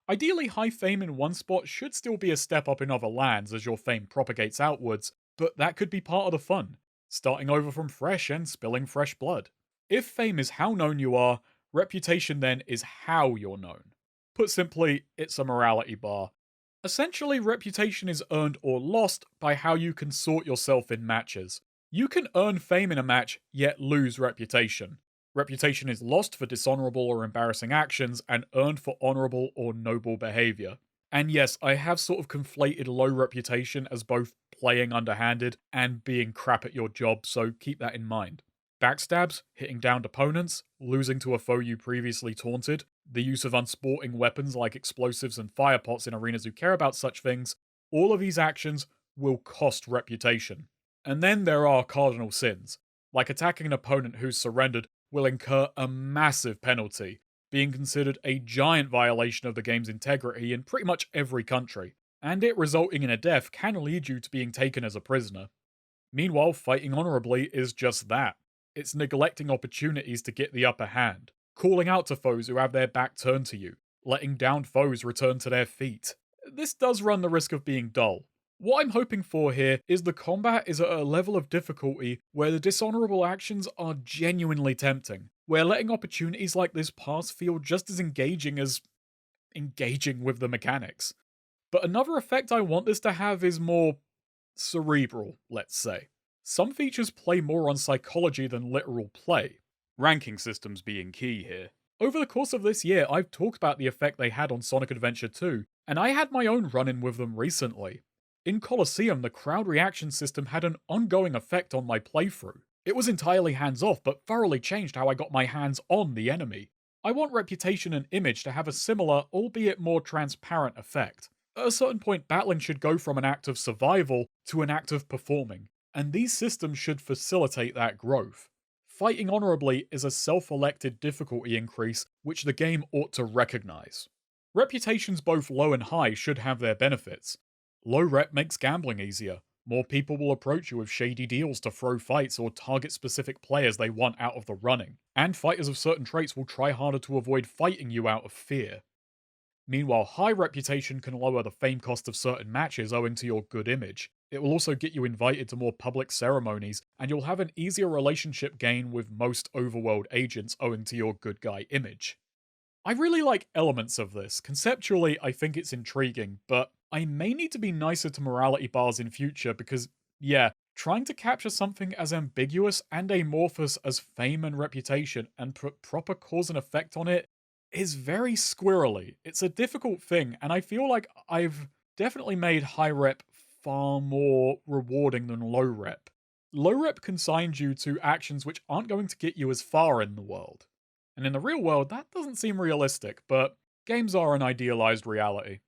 [SPEAKER 1] Ideally, high fame in one spot should still be a step up in other lands as your fame propagates outwards, but that could be part of the fun, starting over from fresh and spilling fresh blood. If fame is how known you are, reputation then is how you're known. Put simply, it's a morality bar. Essentially, reputation is earned or lost by how you can sort yourself in matches. You can earn fame in a match, yet lose reputation. Reputation is lost for dishonorable or embarrassing actions, and earned for honorable or noble behavior. And yes, I have sort of conflated low reputation as both playing underhanded and being crap at your job, so keep that in mind. Backstabs, hitting downed opponents, losing to a foe you previously taunted, the use of unsporting weapons like explosives and firepots in arenas who care about such things, all of these actions will cost reputation. And then there are cardinal sins, like attacking an opponent who's surrendered will incur a massive penalty, being considered a giant violation of the game's integrity in pretty much every country, and it resulting in a death can lead you to being taken as a prisoner. Meanwhile, fighting honorably is just that. It's neglecting opportunities to get the upper hand, calling out to foes who have their back turned to you, letting downed foes return to their feet. This does run the risk of being dull. What I'm hoping for here is the combat is at a level of difficulty where the dishonorable actions are genuinely tempting, where letting opportunities like this pass feel just as engaging as engaging with the mechanics. But another effect I want this to have is more cerebral, let's say. Some features play more on psychology than literal play, ranking systems being key here. Over the course of this year, I've talked about the effect they had on Sonic Adventure 2, and I had my own run-in with them recently. In Colosseum, the crowd reaction system had an ongoing effect on my playthrough. It was entirely hands-off, but thoroughly changed how I got my hands on the enemy. I want Reputation and Image to have a similar, albeit more transparent effect. At a certain point, battling should go from an act of survival to an act of performing, and these systems should facilitate that growth. Fighting honorably is a self-elected difficulty increase which the game ought to recognize. Reputations both low and high should have their benefits. Low rep makes gambling easier. More people will approach you with shady deals to throw fights or target specific players they want out of the running, and fighters of certain traits will try harder to avoid fighting you out of fear. Meanwhile, high reputation can lower the fame cost of certain matches owing to your good image. It will also get you invited to more public ceremonies, and you'll have an easier relationship gain with most overworld agents owing to your good guy image. I really like elements of this. Conceptually, I think it's intriguing, but I may need to be nicer to morality bars in future because, yeah, trying to capture something as ambiguous and amorphous as fame and reputation and put proper cause and effect on it is very squirrely. It's a difficult thing, and I feel like I've definitely made high rep far more rewarding than low rep. Low rep consigns you to actions which aren't going to get you as far in the world. And in the real world, that doesn't seem realistic, but games are an idealized reality.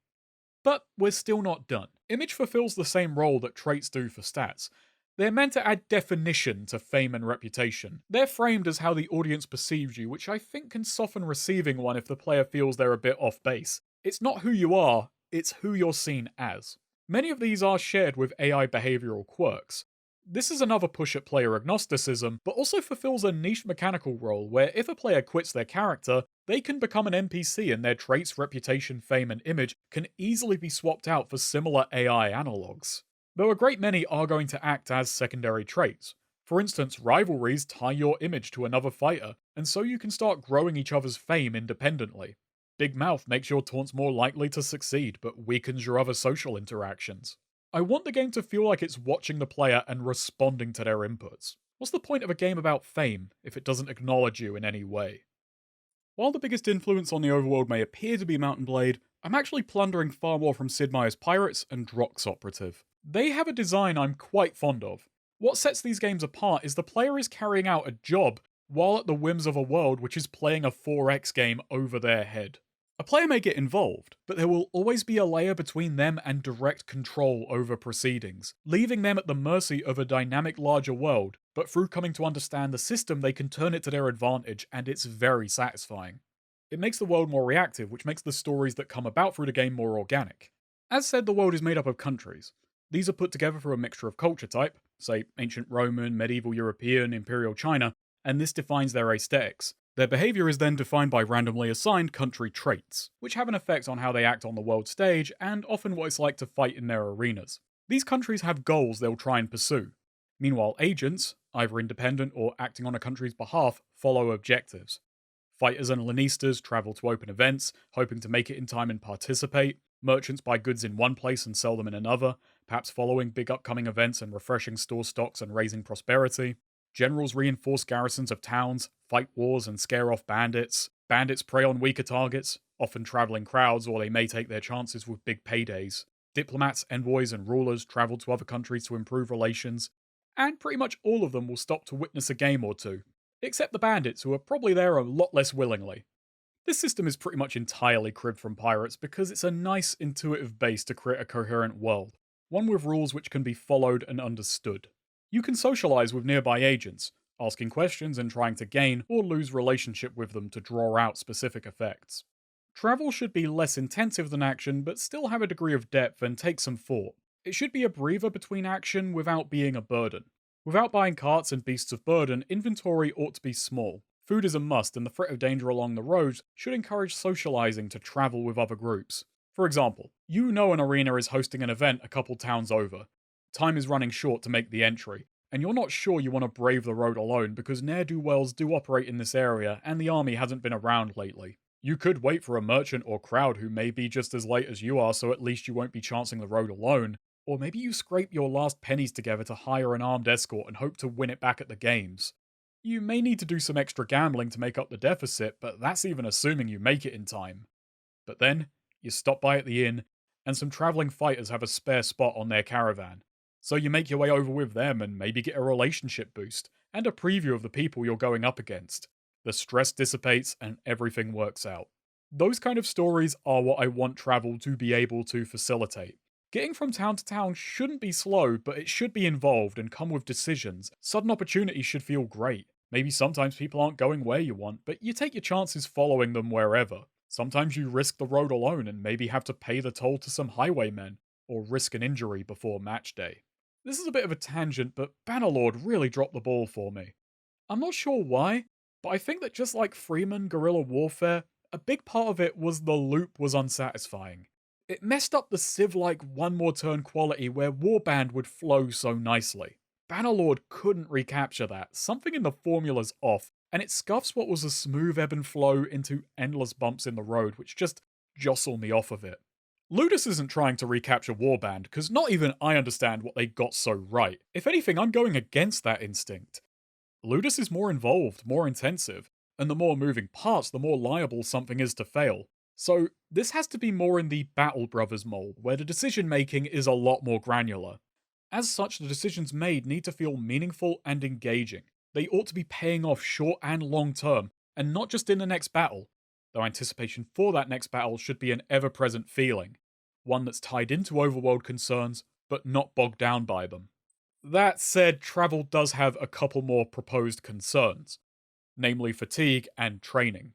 [SPEAKER 1] But we're still not done. Image fulfills the same role that traits do for stats. They're meant to add definition to fame and reputation. They're framed as how the audience perceives you, which I think can soften receiving one if the player feels they're a bit off base. It's not who you are, it's who you're seen as. Many of these are shared with AI behavioral quirks. This is another push at player agnosticism, but also fulfills a niche mechanical role where if a player quits their character, they can become an NPC and their traits, reputation, fame, and image can easily be swapped out for similar AI analogues. Though a great many are going to act as secondary traits. For instance, rivalries tie your image to another fighter, and so you can start growing each other's fame independently. Big mouth makes your taunts more likely to succeed, but weakens your other social interactions. I want the game to feel like it's watching the player and responding to their inputs. What's the point of a game about fame if it doesn't acknowledge you in any way? While the biggest influence on the overworld may appear to be Mount and Blade, I'm actually plundering far more from Sid Meier's Pirates and Drox Operative. They have a design I'm quite fond of. What sets these games apart is the player is carrying out a job while at the whims of a world which is playing a 4X game over their head. A player may get involved, but there will always be a layer between them and direct control over proceedings, leaving them at the mercy of a dynamic larger world, but through coming to understand the system they can turn it to their advantage, and it's very satisfying. It makes the world more reactive, which makes the stories that come about through the game more organic. As said, the world is made up of countries. These are put together through a mixture of culture type, say ancient Roman, medieval European, Imperial China, and this defines their aesthetics. Their behaviour is then defined by randomly assigned country traits, which have an effect on how they act on the world stage and often what it's like to fight in their arenas. These countries have goals they'll try and pursue. Meanwhile, agents, either independent or acting on a country's behalf, follow objectives. Fighters and Lannistas travel to open events, hoping to make it in time and participate. Merchants buy goods in one place and sell them in another, perhaps following big upcoming events and refreshing store stocks and raising prosperity. Generals reinforce garrisons of towns, fight wars and scare off bandits. Bandits prey on weaker targets, often travelling crowds, or they may take their chances with big paydays. Diplomats, envoys, and rulers travel to other countries to improve relations, and pretty much all of them will stop to witness a game or two, except the bandits, who are probably there a lot less willingly. This system is pretty much entirely cribbed from Pirates because it's a nice, intuitive base to create a coherent world, one with rules which can be followed and understood. You can socialise with nearby agents, asking questions and trying to gain or lose relationship with them to draw out specific effects. Travel should be less intensive than action, but still have a degree of depth and take some thought. It should be a breather between action without being a burden. Without buying carts and beasts of burden, inventory ought to be small. Food is a must, and the threat of danger along the roads should encourage socialising to travel with other groups. For example, you know an arena is hosting an event a couple towns over. Time is running short to make the entry, and you're not sure you want to brave the road alone because ne'er-do-wells do operate in this area and the army hasn't been around lately. You could wait for a merchant or crowd who may be just as late as you are, so at least you won't be chancing the road alone, or maybe you scrape your last pennies together to hire an armed escort and hope to win it back at the games. You may need to do some extra gambling to make up the deficit, but that's even assuming you make it in time. But then, you stop by at the inn, and some travelling fighters have a spare spot on their caravan. So you make your way over with them and maybe get a relationship boost, and a preview of the people you're going up against. The stress dissipates and everything works out. Those kind of stories are what I want travel to be able to facilitate. Getting from town to town shouldn't be slow, but it should be involved and come with decisions. Sudden opportunities should feel great. Maybe sometimes people aren't going where you want, but you take your chances following them wherever. Sometimes you risk the road alone and maybe have to pay the toll to some highwaymen, or risk an injury before match day. This is a bit of a tangent, but Bannerlord really dropped the ball for me. I'm not sure why, but I think that just like Freeman Guerrilla Warfare, a big part of it was the loop was unsatisfying. It messed up the Civ-like one more turn quality where Warband would flow so nicely. Bannerlord couldn't recapture that, something in the formula's off, and it scuffs what was a smooth ebb and flow into endless bumps in the road which just jostle me off of it. Ludus isn't trying to recapture Warband, because not even I understand what they got so right. If anything, I'm going against that instinct. Ludus is more involved, more intensive, and the more moving parts, the more liable something is to fail. So, this has to be more in the Battle Brothers mold, where the decision making is a lot more granular. As such, the decisions made need to feel meaningful and engaging. They ought to be paying off short and long term, and not just in the next battle, though anticipation for that next battle should be an ever-present feeling. one that's tied into overworld concerns, but not bogged down by them. That said, travel does have a couple more proposed concerns, namely fatigue and training.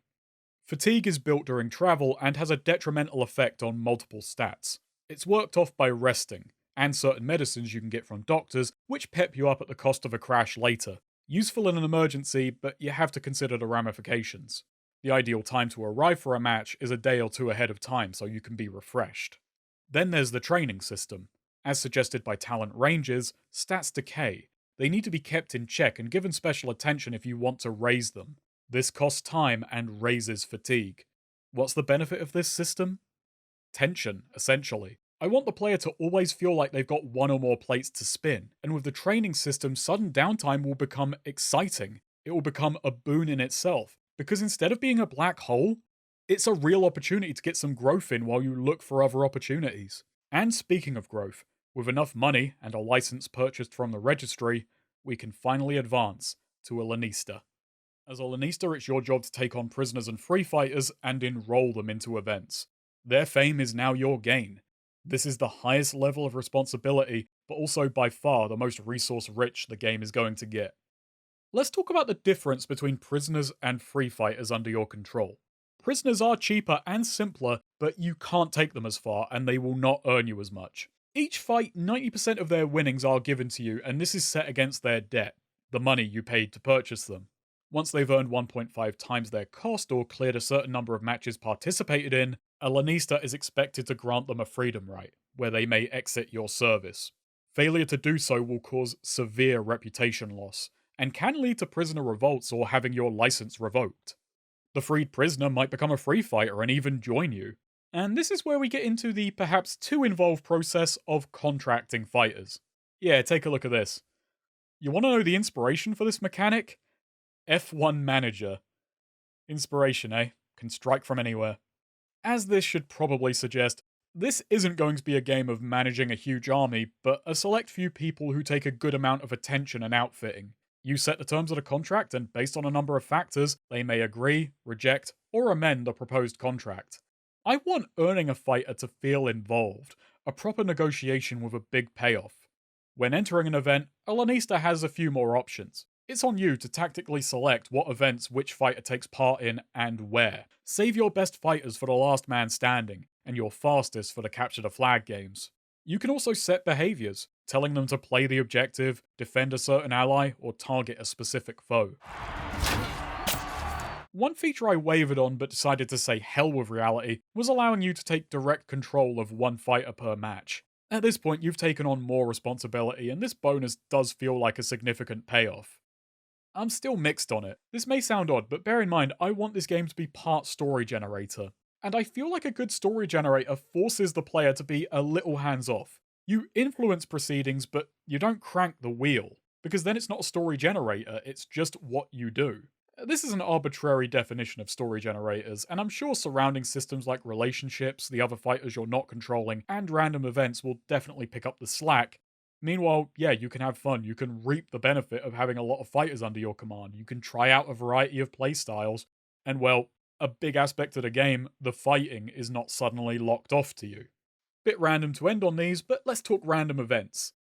[SPEAKER 1] Fatigue is built during travel and has a detrimental effect on multiple stats. It's worked off by resting, and certain medicines you can get from doctors, which pep you up at the cost of a crash later. Useful in an emergency, but you have to consider the ramifications. The ideal time to arrive for a match is a day or two ahead of time so you can be refreshed. Then there's the training system. As suggested by talent ranges, stats decay. They need to be kept in check and given special attention if you want to raise them. This costs time and raises fatigue. What's the benefit of this system? Tension, essentially. I want the player to always feel like they've got one or more plates to spin, and with the training system, sudden downtime will become exciting. It will become a boon in itself, because instead of being a black hole, it's a real opportunity to get some growth in while you look for other opportunities. And speaking of growth, with enough money and a license purchased from the registry, we can finally advance to a Lanista. As a Lanista, it's your job to take on prisoners and free fighters and enroll them into events. Their fame is now your gain. This is the highest level of responsibility, but also by far the most resource-rich the game is going to get. Let's talk about the difference between prisoners and free fighters under your control. Prisoners are cheaper and simpler, but you can't take them as far, and they will not earn you as much. Each fight, 90% of their winnings are given to you, and this is set against their debt, the money you paid to purchase them. Once they've earned 1.5 times their cost or cleared a certain number of matches participated in, a Lanista is expected to grant them a freedom right, where they may exit your service. Failure to do so will cause severe reputation loss, and can lead to prisoner revolts or having your license revoked. The freed prisoner might become a free fighter and even join you. And this is where we get into the perhaps too involved process of contracting fighters. Yeah, take a look at this. You want to know the inspiration for this mechanic? F1 Manager. Inspiration, eh? Can strike from anywhere. As this should probably suggest, this isn't going to be a game of managing a huge army, but a select few people who take a good amount of attention and outfitting. You set the terms of the contract, and based on a number of factors, they may agree, reject, or amend the proposed contract. I want earning a fighter to feel involved, a proper negotiation with a big payoff. When entering an event, a Lanista has a few more options. It's on you to tactically select what events which fighter takes part in and where. Save your best fighters for the last man standing, and your fastest for the capture the flag games. You can also set behaviours, telling them to play the objective, defend a certain ally, or target a specific foe. One feature I wavered on but decided to say hell with reality was allowing you to take direct control of one fighter per match. At this point, you've taken on more responsibility, and this bonus does feel like a significant payoff. I'm still mixed on it. This may sound odd, but bear in mind, I want this game to be part story generator. And I feel like a good story generator forces the player to be a little hands-off. You influence proceedings, but you don't crank the wheel, because then it's not a story generator, it's just what you do. This is an arbitrary definition of story generators, and I'm sure surrounding systems like relationships, the other fighters you're not controlling, and random events will definitely pick up the slack. Meanwhile, yeah, you can have fun, you can reap the benefit of having a lot of fighters under your command, you can try out a variety of playstyles, and well, a big aspect of the game, the fighting is not suddenly locked off to you. Bit random to end on these, but let's talk random events.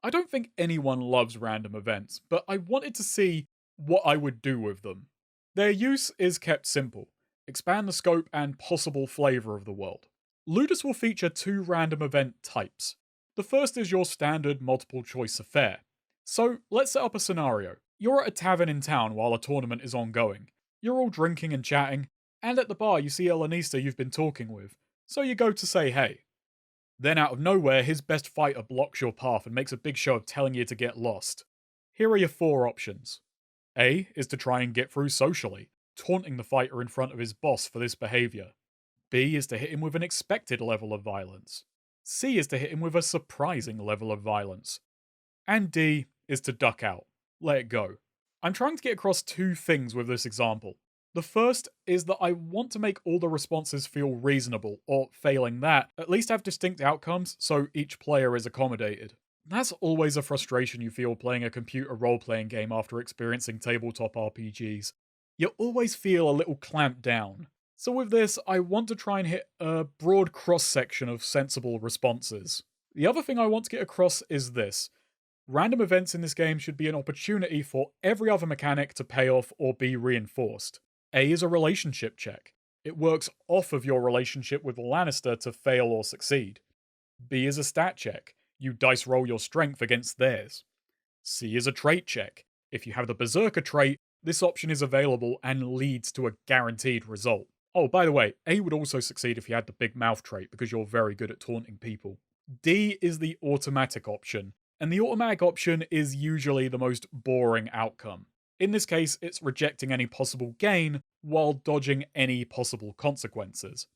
[SPEAKER 1] I don't think anyone loves random events, but I wanted to see what I would do with them. Their use is kept simple. Expand the scope and possible flavour of the world. Ludus will feature 2 random event types. The first is your standard multiple choice affair. So let's set up a scenario. You're at a tavern in town while a tournament is ongoing. You're all drinking and chatting, and at the bar you see a Lanista you've been talking with, so you go to say hey. Then out of nowhere, his best fighter blocks your path and makes a big show of telling you to get lost. Here are your 4 options. A is to try and get through socially, taunting the fighter in front of his boss for this behaviour. B is to hit him with an expected level of violence. C is to hit him with a surprising level of violence. And D is to duck out. Let it go. I'm trying to get across 2 things with this example. The first is that I want to make all the responses feel reasonable, or failing that, at least have distinct outcomes so each player is accommodated. That's always a frustration you feel playing a computer role-playing game after experiencing tabletop RPGs. You always feel a little clamped down. So with this, I want to try and hit a broad cross-section of sensible responses. The other thing I want to get across is this. Random events in this game should be an opportunity for every other mechanic to pay off or be reinforced. A is a relationship check. It works off of your relationship with the Lannister to fail or succeed. B is a stat check. You dice roll your strength against theirs. C is a trait check. If you have the Berserker trait, this option is available and leads to a guaranteed result. Oh, by the way, A would also succeed if you had the big mouth trait because you're very good at taunting people. D is the automatic option, and the automatic option is usually the most boring outcome. In this case, it's rejecting any possible gain while dodging any possible consequences.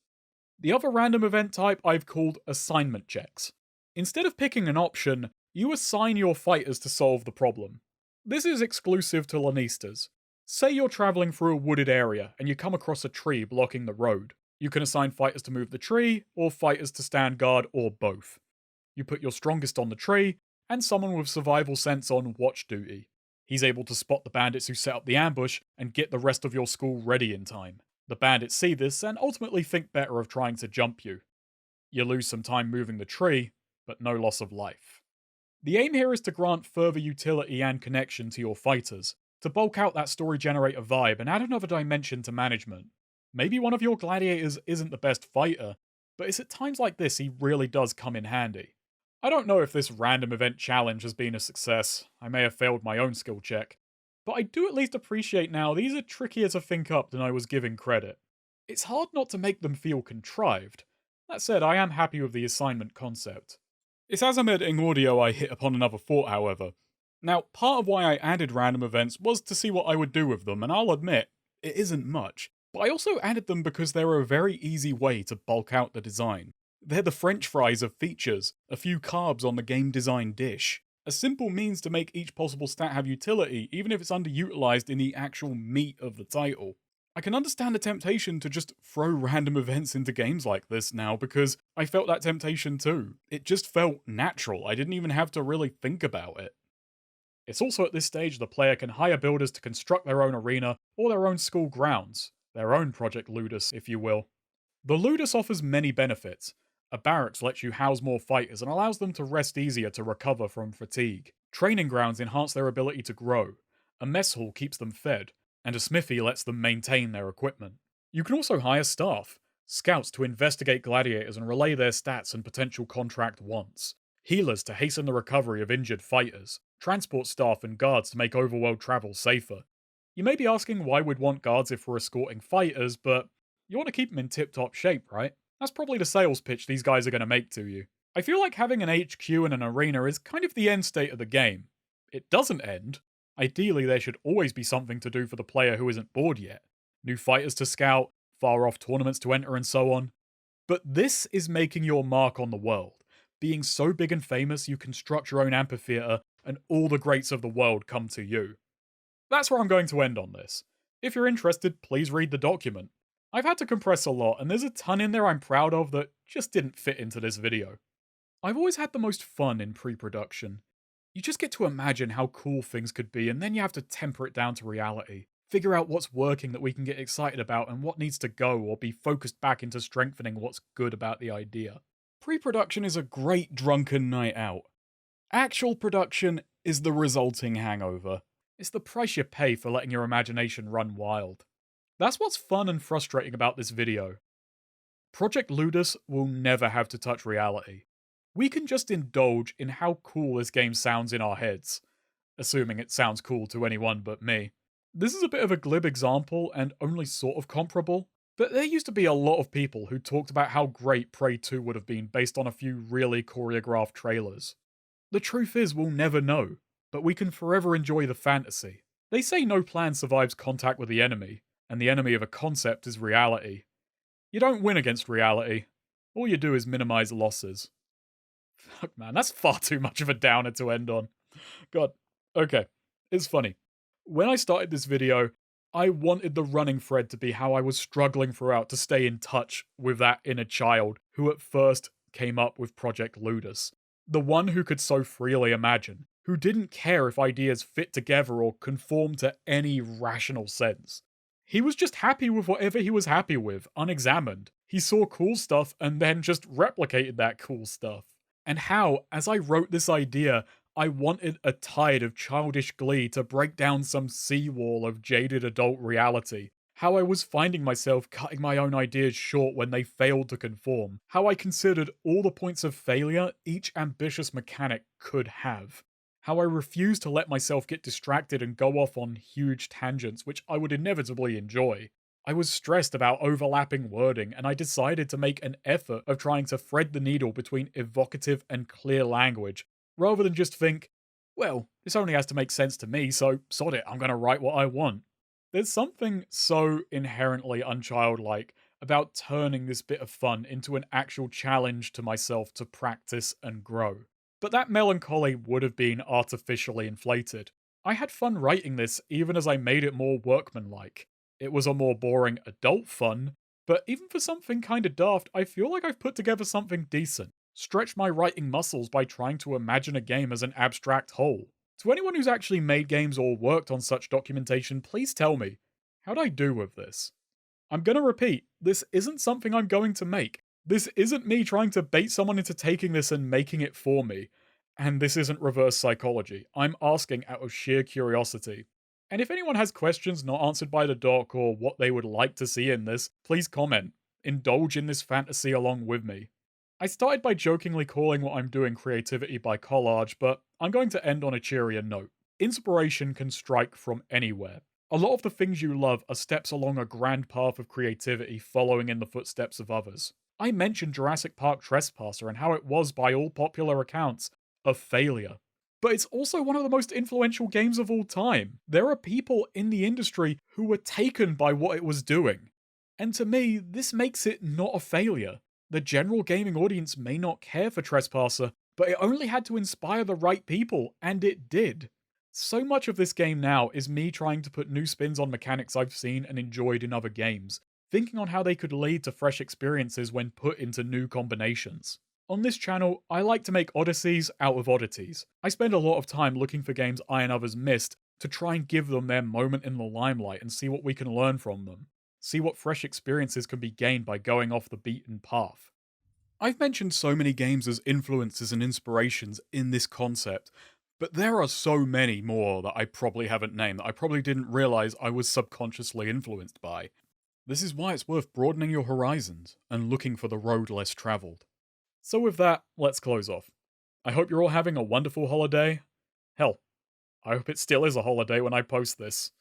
[SPEAKER 1] The other random event type I've called assignment checks. Instead of picking an option, you assign your fighters to solve the problem. This is exclusive to Lannistas. Say you're traveling through a wooded area and you come across a tree blocking the road. You can assign fighters to move the tree, or fighters to stand guard, or both. You put your strongest on the tree, and someone with survival sense on watch duty. He's able to spot the bandits who set up the ambush and get the rest of your school ready in time. The bandits see this and ultimately think better of trying to jump you. You lose some time moving the tree, but no loss of life. The aim here is to grant further utility and connection to your fighters, to bulk out that story generator vibe and add another dimension to management. Maybe one of your gladiators isn't the best fighter, but it's at times like this he really does come in handy. I don't know if this random event challenge has been a success. I may have failed my own skill check, but I do at least appreciate now these are trickier to think up than I was giving credit. It's hard not to make them feel contrived. That said, I am happy with the assignment concept. It's as I'm editing audio I hit upon another thought, however. Now, part of why I added random events was to see what I would do with them, and I'll admit, it isn't much. But I also added them because they're a very easy way to bulk out the design. They're the french fries of features, a few carbs on the game design dish. A simple means to make each possible stat have utility, even if it's underutilized in the actual meat of the title. I can understand the temptation to just throw random events into games like this now, because I felt that temptation too. It just felt natural, I didn't even have to really think about it. It's also at this stage the player can hire builders to construct their own arena or their own school grounds, their own Project Ludus, if you will. The Ludus offers many benefits. A barracks lets you house more fighters and allows them to rest easier to recover from fatigue. Training grounds enhance their ability to grow. A mess hall keeps them fed, and a smithy lets them maintain their equipment. You can also hire staff, scouts to investigate gladiators and relay their stats and potential contract wants, healers to hasten the recovery of injured fighters, transport staff and guards to make overworld travel safer. You may be asking why we'd want guards if we're escorting fighters, but you want to keep them in tip-top shape, right? That's probably the sales pitch these guys are going to make to you. I feel like having an HQ and an arena is kind of the end state of the game. It doesn't end. Ideally, there should always be something to do for the player who isn't bored yet. New fighters to scout, far-off tournaments to enter, and so on. But this is making your mark on the world. Being so big and famous, you construct your own amphitheater, and all the greats of the world come to you. That's where I'm going to end on this. If you're interested, please read the document. I've had to compress a lot, and there's a ton in there I'm proud of that just didn't fit into this video. I've always had the most fun in pre-production. You just get to imagine how cool things could be, and then you have to temper it down to reality. Figure out what's working that we can get excited about and what needs to go or be focused back into strengthening what's good about the idea. Pre-production is a great drunken night out. Actual production is the resulting hangover. It's the price you pay for letting your imagination run wild. That's what's fun and frustrating about this video. Project Ludus will never have to touch reality. We can just indulge in how cool this game sounds in our heads. Assuming it sounds cool to anyone but me. This is a bit of a glib example and only sort of comparable, but there used to be a lot of people who talked about how great Prey 2 would have been based on a few really choreographed trailers. The truth is we'll never know, but we can forever enjoy the fantasy. They say no plan survives contact with the enemy, and the enemy of a concept is reality. You don't win against reality. All you do is minimize losses. Fuck man, that's far too much of a downer to end on. God. Okay, it's funny. When I started this video, I wanted the running thread to be how I was struggling throughout to stay in touch with that inner child who at first came up with Project Ludus. The one who could so freely imagine, who didn't care if ideas fit together or conform to any rational sense. He was just happy with whatever he was happy with, unexamined. He saw cool stuff and then just replicated that cool stuff. And how, as I wrote this idea, I wanted a tide of childish glee to break down some seawall of jaded adult reality. How I was finding myself cutting my own ideas short when they failed to conform. How I considered all the points of failure each ambitious mechanic could have. How I refused to let myself get distracted and go off on huge tangents, which I would inevitably enjoy. I was stressed about overlapping wording, and I decided to make an effort of trying to thread the needle between evocative and clear language, rather than just think, well, this only has to make sense to me, so sod it, I'm gonna write what I want. There's something so inherently unchildlike about turning this bit of fun into an actual challenge to myself to practice and grow. But that melancholy would have been artificially inflated. I had fun writing this even as I made it more workmanlike. It was a more boring adult fun, but even for something kinda daft, I feel like I've put together something decent. Stretched my writing muscles by trying to imagine a game as an abstract whole. To anyone who's actually made games or worked on such documentation, please tell me, how'd I do with this? I'm gonna repeat, this isn't something I'm going to make. This isn't me trying to bait someone into taking this and making it for me. And this isn't reverse psychology. I'm asking out of sheer curiosity. And if anyone has questions not answered by the doc or what they would like to see in this, please comment. Indulge in this fantasy along with me. I started by jokingly calling what I'm doing creativity by collage, but I'm going to end on a cheerier note. Inspiration can strike from anywhere. A lot of the things you love are steps along a grand path of creativity following in the footsteps of others. I mentioned Jurassic Park Trespasser and how it was, by all popular accounts, a failure. But it's also one of the most influential games of all time. There are people in the industry who were taken by what it was doing. And to me, this makes it not a failure. The general gaming audience may not care for Trespasser, but it only had to inspire the right people, and it did. So much of this game now is me trying to put new spins on mechanics I've seen and enjoyed in other games, thinking on how they could lead to fresh experiences when put into new combinations. On this channel, I like to make odysseys out of oddities. I spend a lot of time looking for games I and others missed to try and give them their moment in the limelight and see what we can learn from them. See what fresh experiences can be gained by going off the beaten path. I've mentioned so many games as influences and inspirations in this concept, but there are so many more that I probably haven't named that I probably didn't realize I was subconsciously influenced by. This is why it's worth broadening your horizons and looking for the road less traveled. So with that, let's close off. I hope you're all having a wonderful holiday. Hell, I hope it still is a holiday when I post this.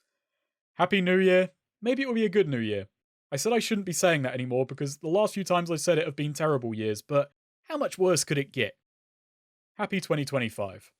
[SPEAKER 1] Happy New Year. Maybe it will be a good New Year. I said I shouldn't be saying that anymore because the last few times I said it have been terrible years, but how much worse could it get? Happy 2025.